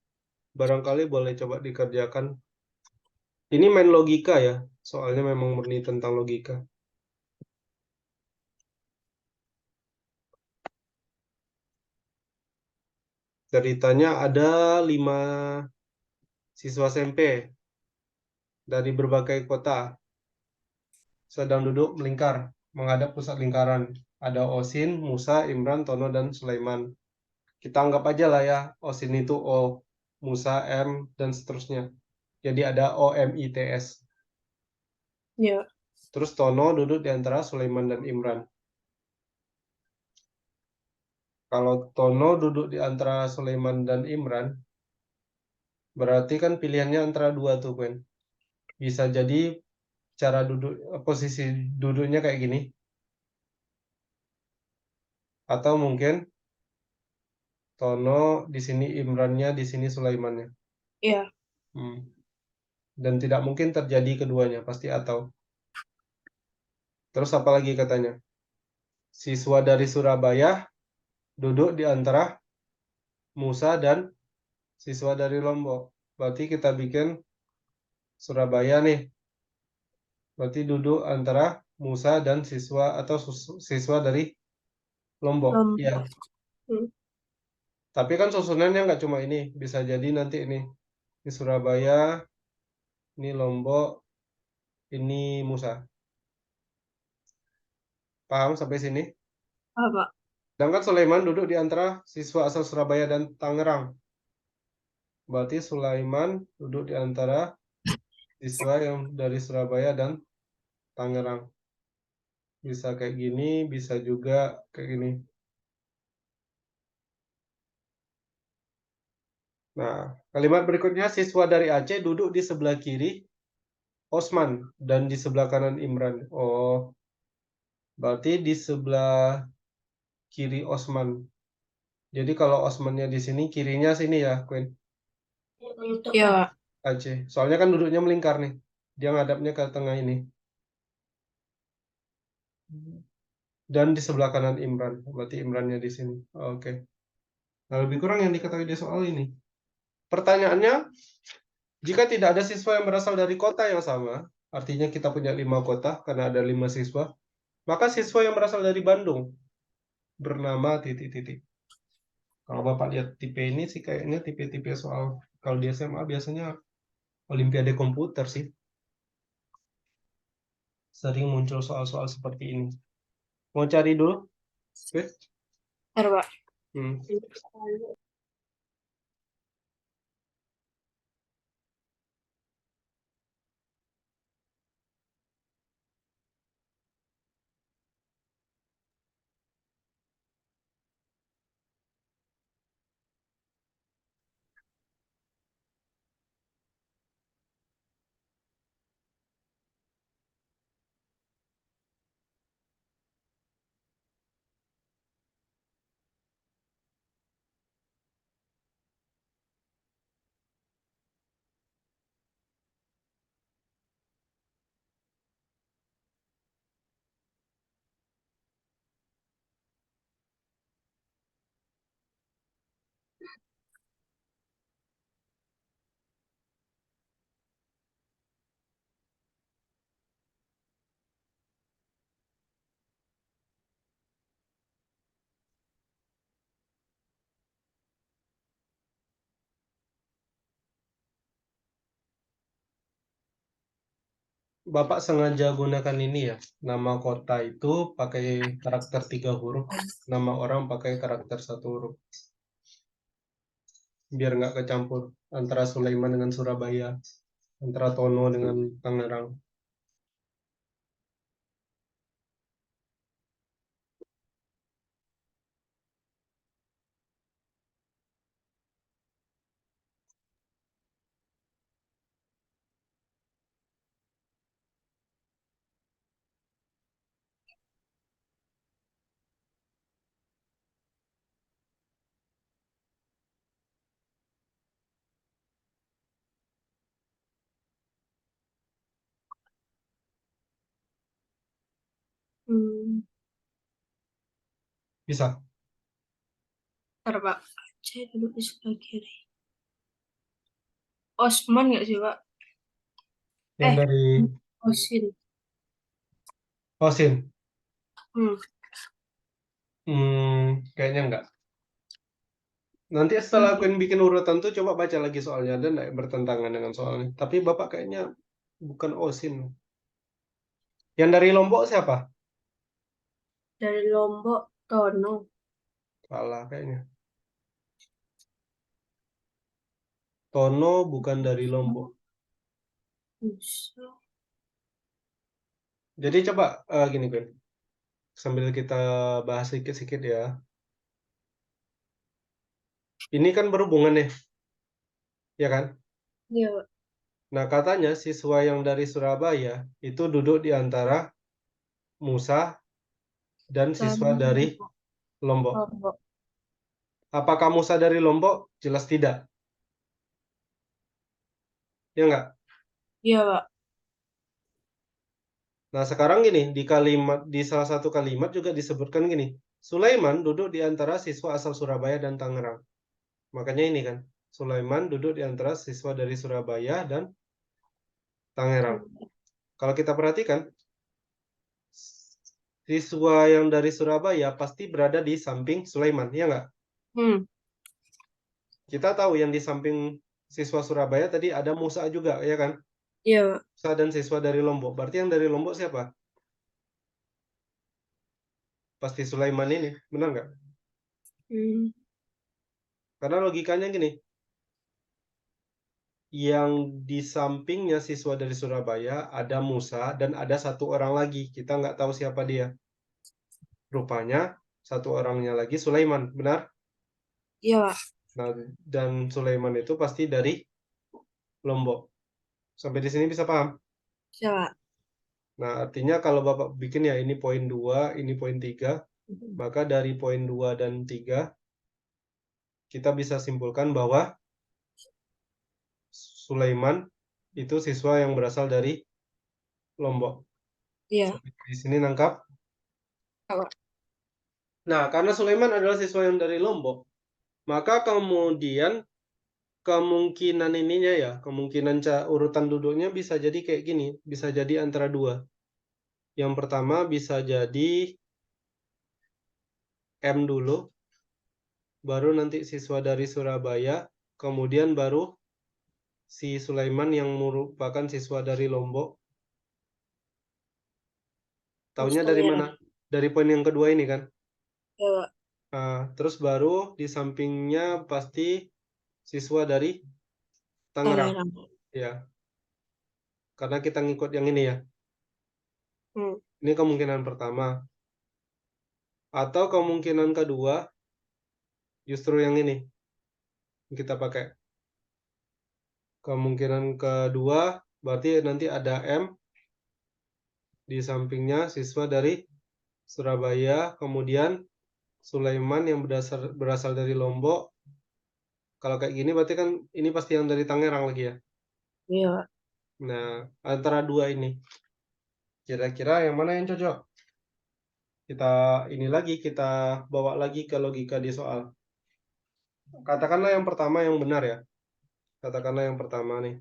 barangkali boleh coba dikerjakan. Ini main logika ya, soalnya memang murni tentang logika. Ceritanya ada 5 siswa SMP dari berbagai kota sedang duduk melingkar menghadap pusat lingkaran. Ada Osin, Musa, Imran, Tono, dan Sulaiman. Kita anggap aja lah ya, Osin itu O, Musa M, dan seterusnya. Jadi ada OMITS. Ya. Terus Tono duduk di antara Sulaiman dan Imran. Kalau Tono duduk di antara Sulaiman dan Imran, berarti kan pilihannya antara dua tuh, Gwen. Bisa jadi cara duduk, posisi duduknya kayak gini. Atau mungkin Tono di sini Imrannya, di sini Sulaimannya. Ya. Hmm. Dan tidak mungkin terjadi keduanya, pasti atau. Terus apa lagi katanya? Siswa dari Surabaya duduk di antara Musa dan siswa dari Lombok. Berarti kita bikin Surabaya nih. Berarti duduk antara Musa dan siswa atau siswa dari Lombok. Iya. Lombok. Hmm. Tapi kan susunannya nggak cuma ini. Bisa jadi nanti ini. Ini Surabaya, ini Lombok, ini Musa. Paham sampai sini? Apa? Sedangkan Sulaiman duduk di antara siswa asal Surabaya dan Tangerang. Berarti Sulaiman duduk di antara siswa yang dari Surabaya dan Tangerang. Bisa kayak gini, bisa juga kayak gini. Nah, kalimat berikutnya siswa dari Aceh duduk di sebelah kiri Osman dan di sebelah kanan Imran. Oh, berarti di sebelah kiri Osman. Jadi kalau Osmannya di sini, kirinya sini ya, Queen. Ya. Aceh. Soalnya kan duduknya melingkar nih. Dia ngadapnya ke tengah ini. Dan di sebelah kanan Imran. Berarti Imrannya di sini. Oke. Nah, lebih kurang yang diketahui di soal ini. Pertanyaannya, jika tidak ada siswa yang berasal dari kota yang sama, artinya kita punya 5 kota karena ada 5 siswa, maka siswa yang berasal dari Bandung bernama titik-titik. Kalau Bapak lihat tipe ini sih kayaknya tipe-tipe soal kalau di SMA biasanya Olimpiade komputer sih. Sering muncul soal-soal seperti ini. Mau cari dulu? Oke. Ntar, Pak. Hmm. Bapak sengaja gunakan ini ya. Nama kota itu pakai karakter 3 huruf, nama orang pakai karakter 1 huruf. Biar nggak kecampur antara Sulaiman dengan Surabaya, antara Tono dengan Tangerang. Hmm. Bisa. Ntar, Pak. C duduk di sebelah kiri. Osman nggak sih, Pak? Yang dari Osin. Osin. Hmm. Kayaknya enggak. Nanti setelah aku bikin urutan tuh coba baca lagi soalnya dan enggak bertentangan dengan soalnya. Tapi Bapak kayaknya bukan Osin. Yang dari Lombok siapa? Dari Lombok, Tono. Salah kayaknya. Tono bukan dari Lombok. Bisa. Jadi coba gini, Gwen. Sambil kita bahas sedikit-sedikit ya. Ini kan berhubungan nih, ya kan? Iya, Pak. Nah, katanya siswa yang dari Surabaya itu duduk di antara Musa dan Dan siswa dari Lombok. Lombok. Apakah Musa dari Lombok? Jelas tidak. Ya enggak? Iya, Pak. Nah, sekarang gini, di salah satu kalimat juga disebutkan gini. Sulaiman duduk di antara siswa asal Surabaya dan Tangerang. Makanya ini kan, Sulaiman duduk di antara siswa dari Surabaya dan Tangerang. Kalau kita perhatikan, siswa yang dari Surabaya pasti berada di samping Sulaiman, ya nggak? Hmm. Kita tahu yang di samping siswa Surabaya tadi ada Musa juga, ya kan? Iya, Pak. Musa dan siswa dari Lombok. Berarti yang dari Lombok siapa? Pasti Sulaiman ini, benar nggak? Hmm. Karena logikanya gini, yang di sampingnya siswa dari Surabaya ada Musa dan ada satu orang lagi. Kita nggak tahu siapa dia. Rupanya satu orangnya lagi Sulaiman, benar? Iya, Pak. Nah, dan Sulaiman itu pasti dari Lombok. Sampai di sini bisa paham? Bisa, Pak. Nah, artinya kalau Bapak bikin ya ini poin 2, ini poin 3, maka dari poin 2 dan 3 kita bisa simpulkan bahwa Sulaiman itu siswa yang berasal dari Lombok. Iya. Sampai di sini nangkap? Pak. Nah, karena Sulaiman adalah siswa yang dari Lombok, maka kemudian kemungkinan ininya ya, kemungkinan urutan duduknya bisa jadi kayak gini, bisa jadi antara dua. Yang pertama bisa jadi M dulu, baru nanti siswa dari Surabaya, kemudian baru si Sulaiman yang merupakan siswa dari Lombok. Terus Taunya dari mana? Tangerang. Dari poin yang kedua ini kan. Iya, Pak. Terus baru di sampingnya pasti siswa dari Tangerang. Tangerang. Ya, karena kita ngikut yang ini ya. Hmm. Ini kemungkinan pertama. Atau kemungkinan kedua, justru yang ini yang kita pakai. Kemungkinan kedua, berarti nanti ada M di sampingnya siswa dari Surabaya, kemudian Sulaiman yang berasal dari Lombok. Kalau kayak gini berarti kan ini pasti yang dari Tangerang lagi ya. Iya, Pak. Nah, antara dua ini, kira-kira yang mana yang cocok? Kita ini lagi, kita bawa lagi ke logika di soal. Katakanlah yang pertama yang benar ya. Katakanlah yang pertama nih.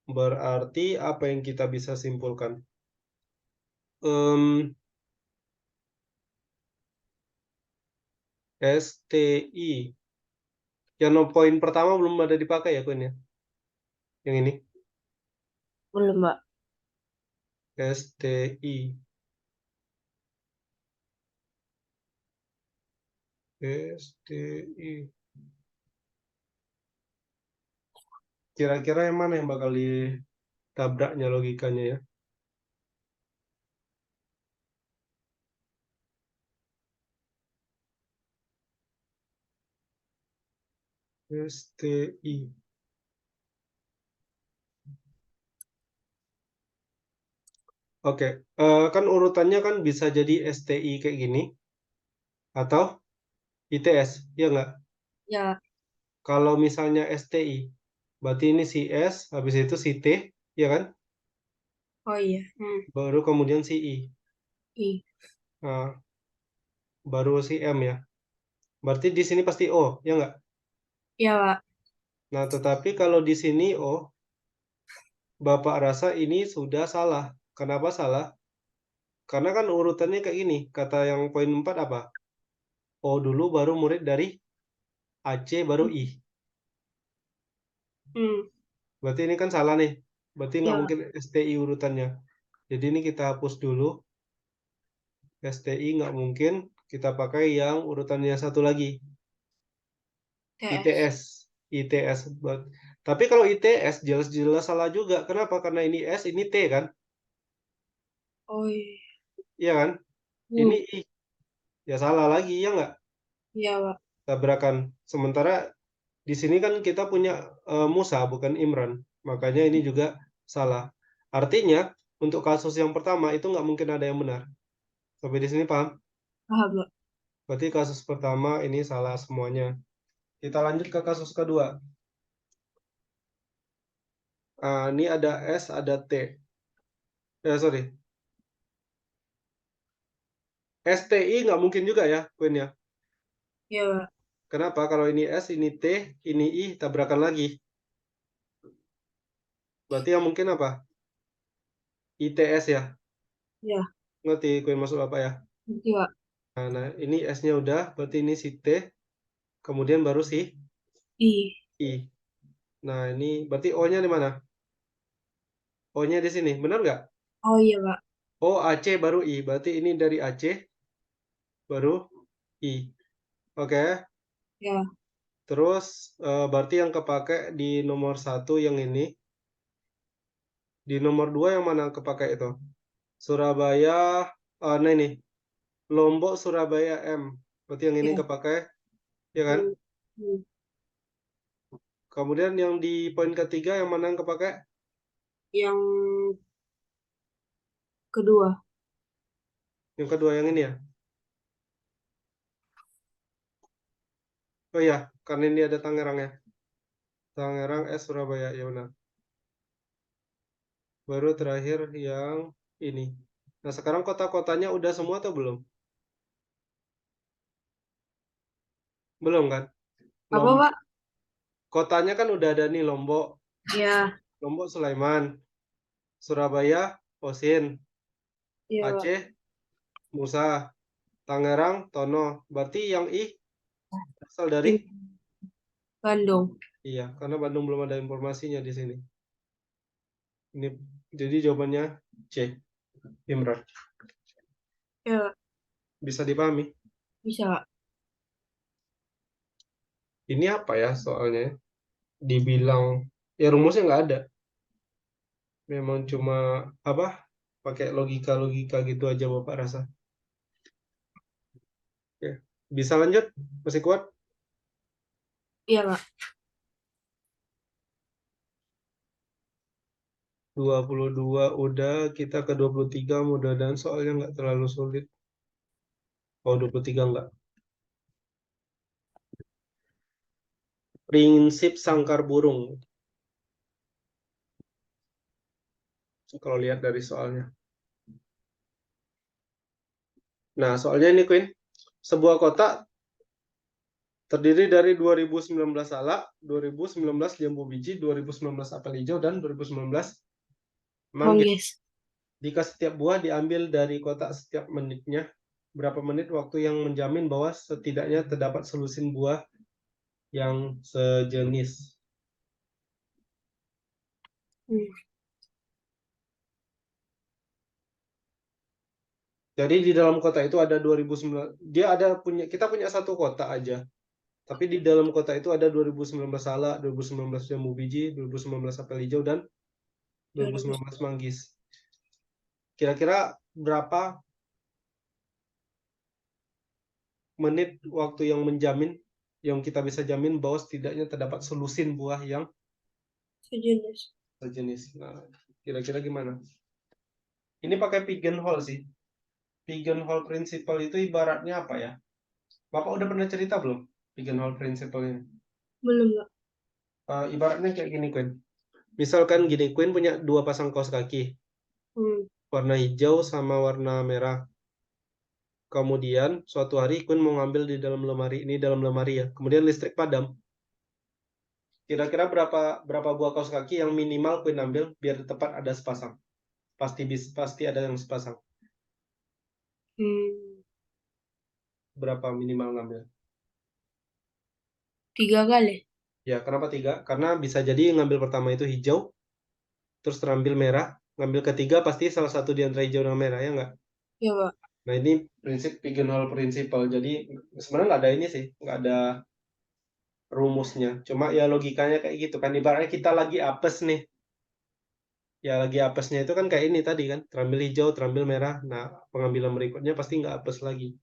Berarti apa yang kita bisa simpulkan? STI. Yang poin pertama belum ada dipakai ya poinnya. Yang ini. Belum, Pak. STI. STI. Kira-kira yang mana yang bakal ditabraknya logikanya ya? STI. Oke, kan urutannya kan bisa jadi STI kayak gini atau ITS, ya nggak? Ya. Kalau misalnya STI, berarti ini si S, habis itu si T, ya kan? Oh iya. Hmm. Baru kemudian si I, I. Nah, baru si M ya. Berarti di sini pasti O, ya nggak? Ya, Pak. Nah, tetapi kalau di sini O, Bapak rasa ini sudah salah. Kenapa salah? Karena kan urutannya kayak gini. Kata yang poin 4 apa? O dulu baru murid dari AC baru I. Berarti ini kan salah nih. Berarti nggak Ya, mungkin STI urutannya. Jadi ini kita hapus dulu. STI nggak mungkin. Kita pakai yang urutannya satu lagi. TS. ITS. ITS. Tapi kalau ITS jelas-jelas salah juga. Kenapa? Karena ini S, ini T kan? Oh, iya. Iya kan? Ini I. Ya salah lagi, ya nggak? Iya, Pak. Tabrakan. Sementara di sini kan kita punya Musa, bukan Imran. Makanya ini juga salah. Artinya, untuk kasus yang pertama itu nggak mungkin ada yang benar. Sampai di sini paham? Paham, Pak. Berarti kasus pertama ini salah semuanya. Kita lanjut ke kasus kedua. Ini ada S, ada T. Sorry. STI nggak mungkin juga ya, Queen ya. Iya, Pak. Kenapa? Kalau ini S, ini T, ini I, tabrakan lagi. Berarti yang mungkin apa? ITS ya. Iya, Ngerti Queen maksud apa ya? ngerti, Pak. Nah, ini S-nya udah, berarti ini si T, kemudian baru si I. I. Nah, ini berarti O-nya di mana? O-nya di sini, benar nggak? Oh, iya, Pak. O, AC, baru I. Berarti ini dari AC, baru I. Oke. Ya, Terus, berarti yang kepake di nomor 1 yang ini. Di nomor 2 yang mana kepake itu? Surabaya, nah ini. Lombok, Surabaya, M. Berarti yang ini ya. kepake, ya kan? Hmm. Hmm. Kemudian yang di poin ketiga yang mana yang kepake? Yang kedua. Yang kedua yang ini ya? Oh iya, karena ini ada Tangerang ya. Tangerang S Surabaya, ya benar. Baru terakhir yang ini. Nah, sekarang kota-kotanya udah semua atau belum? Belum kan? Apa, Pak? Kotanya kan udah ada nih Lombok, Ya, Lombok Sulaiman, Surabaya, Osin, iya, Pak. Aceh, Musa, Tangerang, Tono. Berarti yang I asal dari? Di Bandung. Iya, karena Bandung belum ada informasinya di sini. Ini jadi jawabannya C, Imran. Ya, Pak. Bisa dipahami? Bisa, Pak. Ini apa ya soalnya? Dibilang ya rumusnya nggak ada. Memang cuma apa? Pakai logika-logika gitu aja Bapak rasa. Oke. Bisa lanjut? Masih kuat? Iya, Pak. 22 udah, kita ke 23 mudah-mudahan soalnya nggak terlalu sulit. Oh, 23 nggak. Prinsip sangkar burung. Kalau lihat dari soalnya. Nah, soalnya ini Queen. Sebuah kota terdiri dari 2019 salak, 2019 jambu biji, 2019 apel hijau, dan 2019 manggis. Manggis. Jika setiap buah diambil dari kotak setiap menitnya, berapa menit waktu yang menjamin bahwa setidaknya terdapat selusin buah yang sejenis? Hmm. Jadi di dalam kota itu ada 2009, kita punya satu kota aja. Tapi di dalam kota itu ada 2019 salak, 2019 jambu biji, 2019 apel hijau, dan 2019 manggis. Kira-kira berapa menit waktu yang menjamin, yang kita bisa jamin bahwa setidaknya terdapat selusin buah yang Sejenis. sejenis. Nah, kira-kira gimana? Ini pakai pigeonhole sih. Pigeonhole principle itu ibaratnya apa ya? Bapak udah pernah cerita belum? Pigeonhole principle ini. Belum, Pak. Ibaratnya kayak gini, Queen. Misalkan gini, Queen punya dua pasang kaos kaki. Hmm. Warna hijau sama warna merah. kemudian suatu hari Queen mau ngambil di dalam lemari, ini dalam lemari ya, kemudian listrik padam. Kira-kira berapa buah kaos kaki yang minimal Queen ambil biar tepat ada sepasang? Pasti ada yang sepasang. Hmm, Berapa minimal ngambil? 3 kali. Ya, kenapa 3? Karena bisa jadi ngambil pertama itu hijau, terus terambil merah, ngambil ketiga pasti salah satu di antara hijau dan merah, ya nggak? Ya, Pak. Nah, ini prinsip pigeonhole principle. Jadi, sebenarnya nggak ada ini sih, nggak ada rumusnya. Cuma ya logikanya kayak gitu kan. Ibaratnya kita lagi apes nih. Ya lagi apesnya itu kan kayak ini tadi kan. Terambil hijau, terambil merah. Nah, pengambilan berikutnya pasti nggak apes lagi.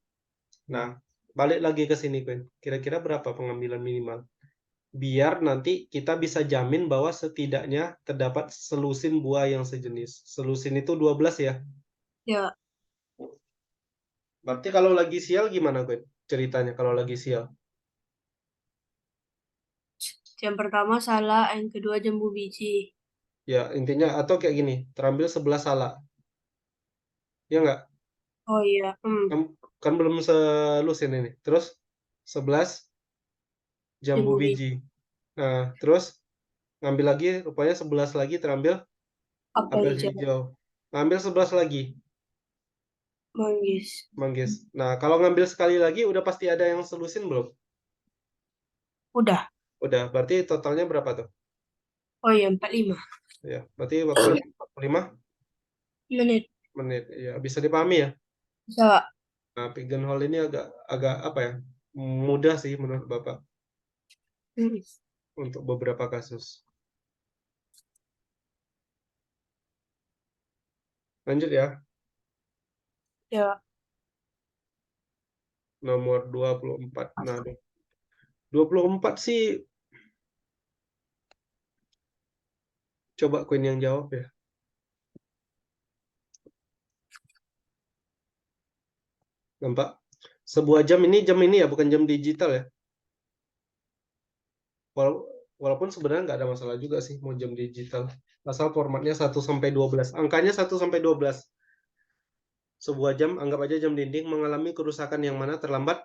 Nah, balik lagi ke sini, Queen. Kira-kira berapa pengambilan minimal? Biar nanti kita bisa jamin bahwa setidaknya terdapat selusin buah yang sejenis. Selusin itu 12 ya. Ya, Berarti kalau lagi sial gimana, Queen? Ceritanya kalau lagi sial. yang pertama salah, yang kedua jambu biji. Ya, intinya atau kayak gini, terambil 11 salah. Ya nggak? Oh iya, Kan, kan belum selusin ini. Terus 11 jambu jambu biji. biji. Nah, terus ngambil lagi, rupanya 11 lagi terambil Apel apel hijau, hijau. Ngambil 11 lagi, manggis. manggis. Nah, kalau ngambil sekali lagi udah pasti ada yang selusin belum? Udah. Udah, berarti totalnya berapa tuh? Oh iya, 45 Ya, berarti waktunya 45 menit. menit. Ya, bisa dipahami ya. Bisa, Pak. Nah, pigeonhole ini agak agak apa ya? Mudah sih menurut Bapak Hmm. untuk beberapa kasus. Lanjut ya. Ya, Nomor 24. Nah, 24 sih coba Queen yang jawab ya. Nampak? Sebuah jam ini ya, bukan jam digital ya. Walaupun sebenarnya nggak ada masalah juga sih mau jam digital. Asal formatnya 1 sampai 12. Angkanya 1 sampai 12. Sebuah jam, anggap aja jam dinding, mengalami kerusakan yang mana terlambat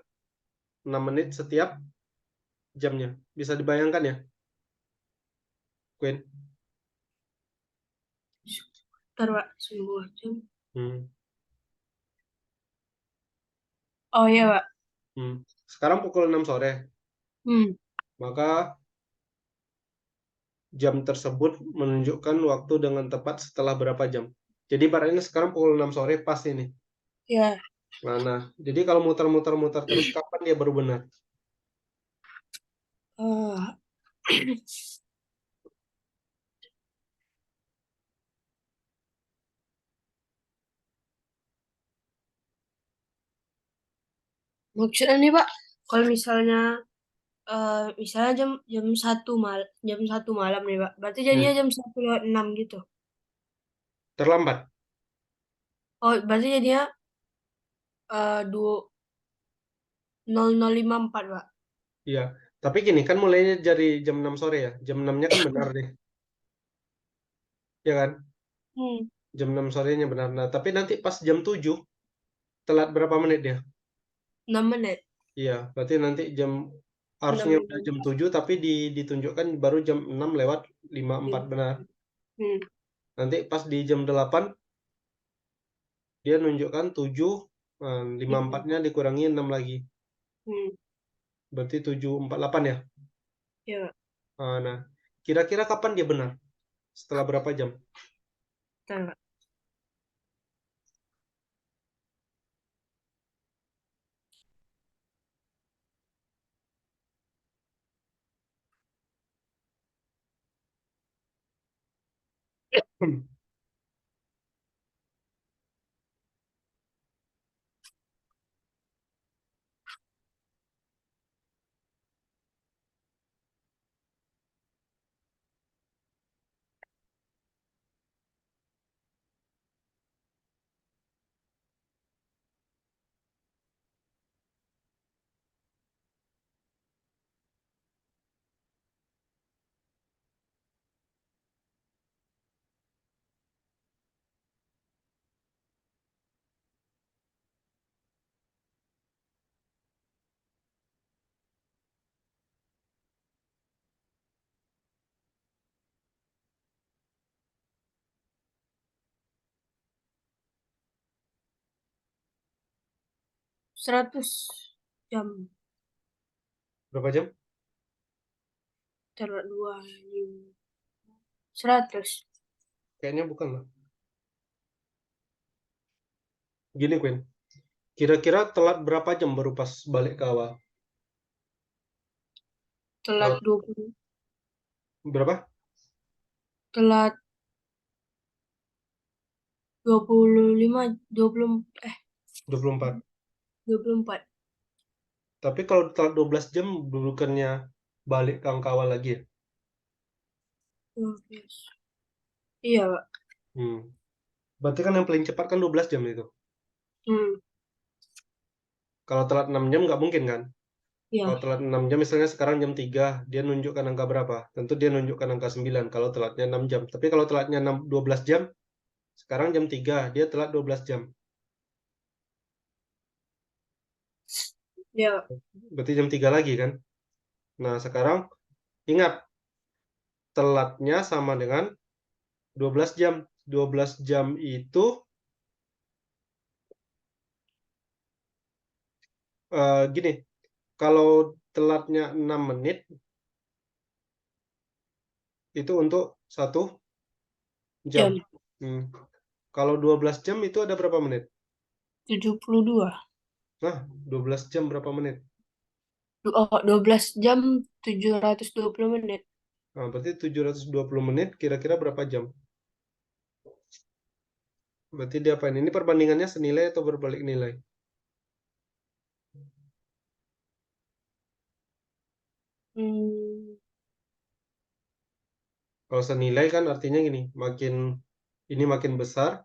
6 menit setiap jamnya. Bisa dibayangkan ya, Queen? ntar, Pak. Sebuah jam. Hmm. Oh iya, Pak. Hmm. Sekarang pukul 6 sore. Hmm. Maka jam tersebut menunjukkan waktu dengan tepat setelah berapa jam. Jadi ini sekarang pukul 6 sore pas ini. Ya. Nah, jadi kalau muter-muter-muter terus kapan dia baru benar? Ah, maksudnya nih, Pak, kalau misalnya misalnya jam jam 1 malam nih, Pak. Berarti jadinya Hmm. jam 1 lewat 6 gitu. Terlambat. Oh, berarti jadinya 00.54, Pak. Iya. Tapi gini, kan mulainya dari jam 6 sore ya. Jam 6-nya kan benar deh. Ya kan? Hmm. Jam 6 sorenya benar. Nah, tapi nanti pas jam 7 telat berapa menit dia? 6 menit. Iya, berarti nanti harusnya udah jam 6.54. 7 tapi ditunjukkan baru jam 6 lewat 54 benar. Hmm. Nanti pas di jam 8 dia nunjukkan 7, 54-nya dikurangi 6 lagi. Hmm. Berarti 7.48 ya. Ya, Nah, kira-kira kapan dia benar? Setelah berapa jam? betul, Pak. 100 jam. Berapa jam? Telat 2, 100. Kayaknya bukan lah. Gini, Queen. Kira-kira telat berapa jam baru pas balik ke awal? Telat 20. Berapa? Telat 25, 24. 24. Tapi kalau telat 12 jam bukannya balik ke angka awal lagi ya? 12. Iya, Pak. Berarti kan yang paling cepat kan 12 jam itu. Hmm, Kalau telat 6 jam nggak mungkin kan? Kalau iya. telat 6 jam misalnya sekarang jam 3, dia nunjukkan angka berapa? Tentu dia nunjukkan angka 9 kalau telatnya 6 jam. Tapi kalau telatnya 12 jam, sekarang jam 3, dia telat 12 jam. Iya, Berarti jam 3 lagi kan? Nah, sekarang ingat, telatnya sama dengan 12 jam. 12 jam itu gini, kalau telatnya 6 menit, itu untuk 1 jam. jam Kalau 12 jam itu ada berapa menit? 72. Nah, 12 jam berapa menit? Oh, 12 jam 720 menit. Nah, berarti 720 menit, kira-kira berapa jam? Berarti dia apain? Ini perbandingannya senilai atau berbalik nilai? Hmm, Kalau senilai kan artinya gini, ini makin besar,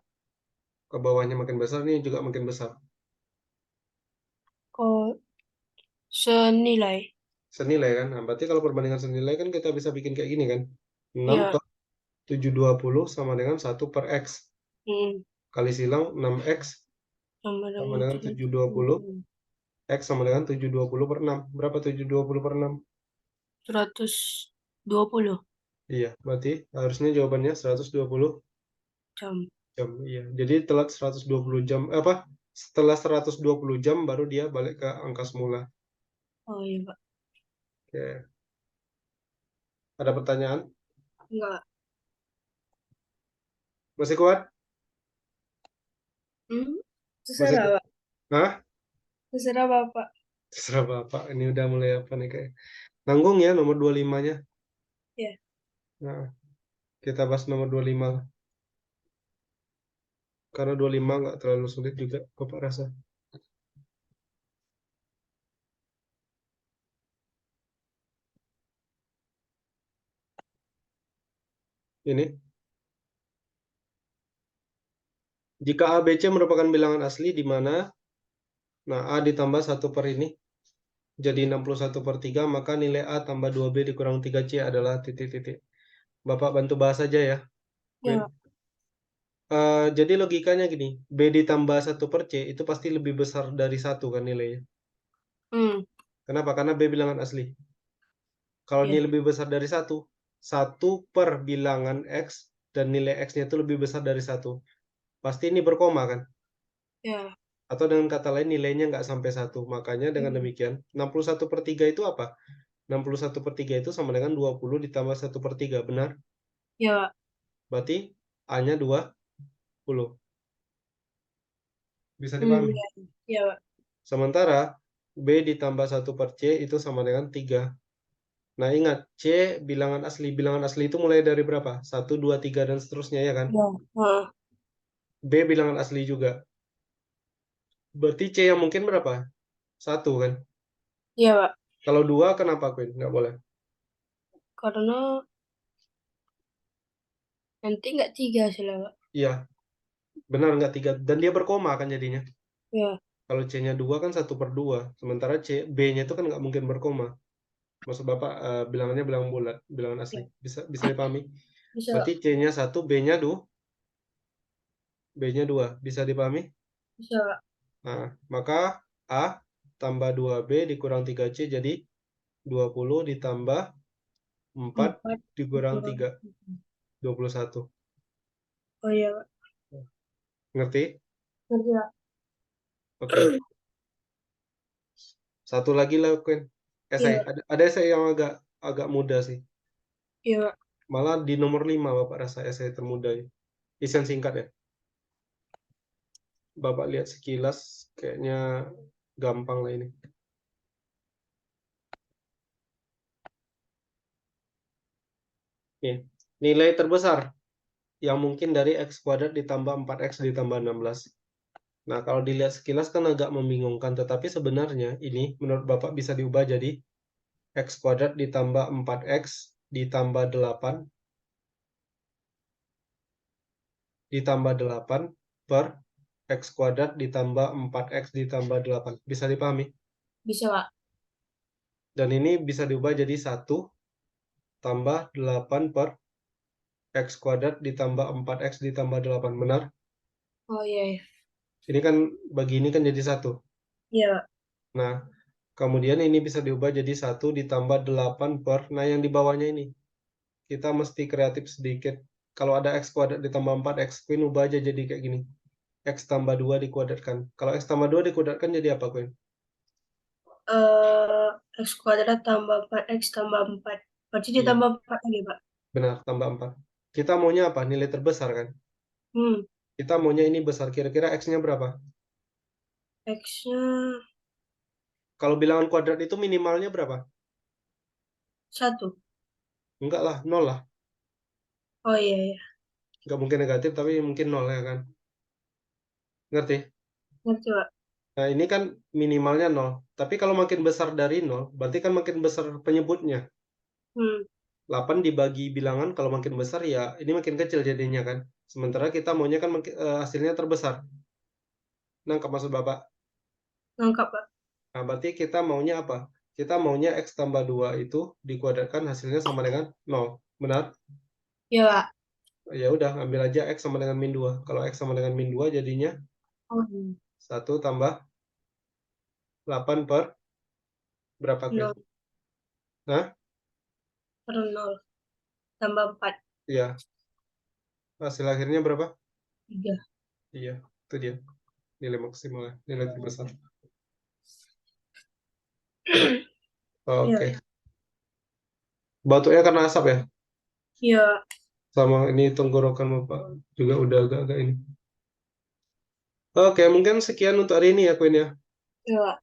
ke bawahnya makin besar, ini juga makin besar. kok senilai? Senilai kan? Nah, berarti kalau perbandingan senilai kan kita bisa bikin kayak gini kan? 6 Ya. per 720 sama dengan 1 per X. Hmm, Kali silang 6X sama sama dengan dengan 720. 720. X sama dengan 720 per 6. Berapa 720 per 6? 120 Iya, berarti harusnya jawabannya 120 jam. jam. Iya, jadi telat 120 jam. Apa? Setelah 120 jam baru dia balik ke angka semula. Oh iya, Pak. Oke. Ada pertanyaan? Enggak. Masih kuat? Hmm, Masih terserah, kuat? Pak. Hah? Terserah Bapak. Terserah Bapak. Ini udah mulai apa nih kayak. Nanggung ya nomor 25-nya. Ya. Nah, kita bahas nomor 25. Karena 25 nggak terlalu sulit juga, Bapak rasa. Ini. Jika A, B, C merupakan bilangan asli di mana nah A ditambah 1 per ini jadi 61/3, maka nilai A tambah 2B dikurang 3C adalah titik-titik. Bapak bantu bahas aja ya, Queen. Ya. Jadi logikanya gini, B ditambah 1 per C itu pasti lebih besar dari 1 kan nilainya. Hmm. Kenapa? Karena B bilangan asli. Kalau Ya. ini lebih besar dari 1, 1 per bilangan X dan nilai X-nya itu lebih besar dari 1. Pasti ini berkoma kan? Ya. Atau dengan kata lain nilainya nggak sampai 1. Makanya dengan Hmm. demikian, 61/3 itu apa? 61/3 itu sama dengan 20 ditambah 1/3, benar? Ya, Pak. Berarti A-nya 20. Bisa Hmm. dipahami? Ya. Ya, Pak. Sementara B ditambah 1 per C itu sama dengan 3. Nah, ingat, C bilangan asli. Bilangan asli itu mulai dari berapa? 1, 2, 3, dan seterusnya ya kan? Ya. Ah. B bilangan asli juga. Berarti C yang mungkin berapa? 1 kan? Ya, Pak. Kalau 2 kenapa, Queen? Nggak boleh. Karena nanti nggak 3 hasilnya, Pak. Iya, benar nggak 3. Dan dia berkoma kan jadinya. Ya. Kalau C-nya 2 kan 1/2. Sementara B-nya itu kan nggak mungkin berkoma. Maksud Bapak bilangannya bilangan bulat, bilangan asli. Ya. Bisa bisa dipahami? Bisa, Berarti Pak. C-nya 1, B-nya 2. B-nya 2. Bisa dipahami? Bisa, Pak. Nah, maka A tambah 2B dikurang 3C jadi 20 ditambah 4 4 dikurang dikurang 3, 3. 21. Oh iya, Pak. Ngerti? Ngerti, Pak. Oke. Satu lagi lah, Queen. Esai. Iya. Ada esai yang agak mudah sih. Iya, Pak. Malah di nomor 5 Bapak rasa esai termudah ya. Isian singkat ya. Bapak lihat sekilas kayaknya gampang lah ini. Nih, nilai terbesar yang mungkin dari X kuadrat ditambah 4X ditambah 16. Nah, kalau dilihat sekilas kan agak membingungkan, tetapi sebenarnya ini menurut Bapak bisa diubah jadi X kuadrat ditambah 4X ditambah 8 ditambah 8 per X kuadrat ditambah 4X ditambah 8. Bisa dipahami? Bisa, Pak. Dan ini bisa diubah jadi 1 tambah 8 per X kuadrat ditambah 4X ditambah 8. Benar? Oh iya, iya. Ini kan bagi ini kan jadi 1. Iya, Pak. Nah, kemudian ini bisa diubah jadi 1 ditambah 8 per, nah yang di bawahnya ini. Kita mesti kreatif sedikit. Kalau ada X kuadrat ditambah 4X, Queen ubah aja jadi kayak gini. X tambah 2 dikuadratkan. Kalau X tambah 2 dikuadratkan jadi apa, Queen? X kuadrat tambah 4X tambah 4. Berarti Iya, ditambah 4 lagi, Pak. benar, tambah 4. Kita maunya apa? Nilai terbesar kan? Hmm. Kita maunya ini besar. Kira-kira X-nya berapa? X-nya Kalau bilangan kuadrat itu minimalnya berapa? 1. Enggak lah, 0 lah. Oh iya, iya. Enggak mungkin negatif, tapi mungkin 0 ya kan? Ngerti? Ngerti, Pak. Nah, ini kan minimalnya 0. Tapi kalau makin besar dari 0, berarti kan makin besar penyebutnya. Hmm. 8 dibagi bilangan, kalau makin besar ya ini makin kecil jadinya kan. Sementara kita maunya kan hasilnya terbesar. Nangkap maksud Bapak? Lengkap, Pak. Nah, berarti kita maunya apa? Kita maunya X tambah 2 itu dikuadratkan hasilnya sama dengan 0. Benar? Iya, Pak. Ya udah, ambil aja X sama dengan min 2. Kalau X sama dengan min 2 jadinya Oh, iya. 1 tambah 8 per berapa, Queen? 0 Nah, per 0. Tambah 4. iya. Hasil akhirnya berapa? 3. Iya, itu dia. Nilai maksimal, nilai terbesar. Iya, Oke. iya. Batuknya karena asap ya? Iya, Sama ini tenggorokan Bapak juga udah agak-agak ini. Oke, mungkin sekian untuk hari ini ya, Queen ya. iya, Pak.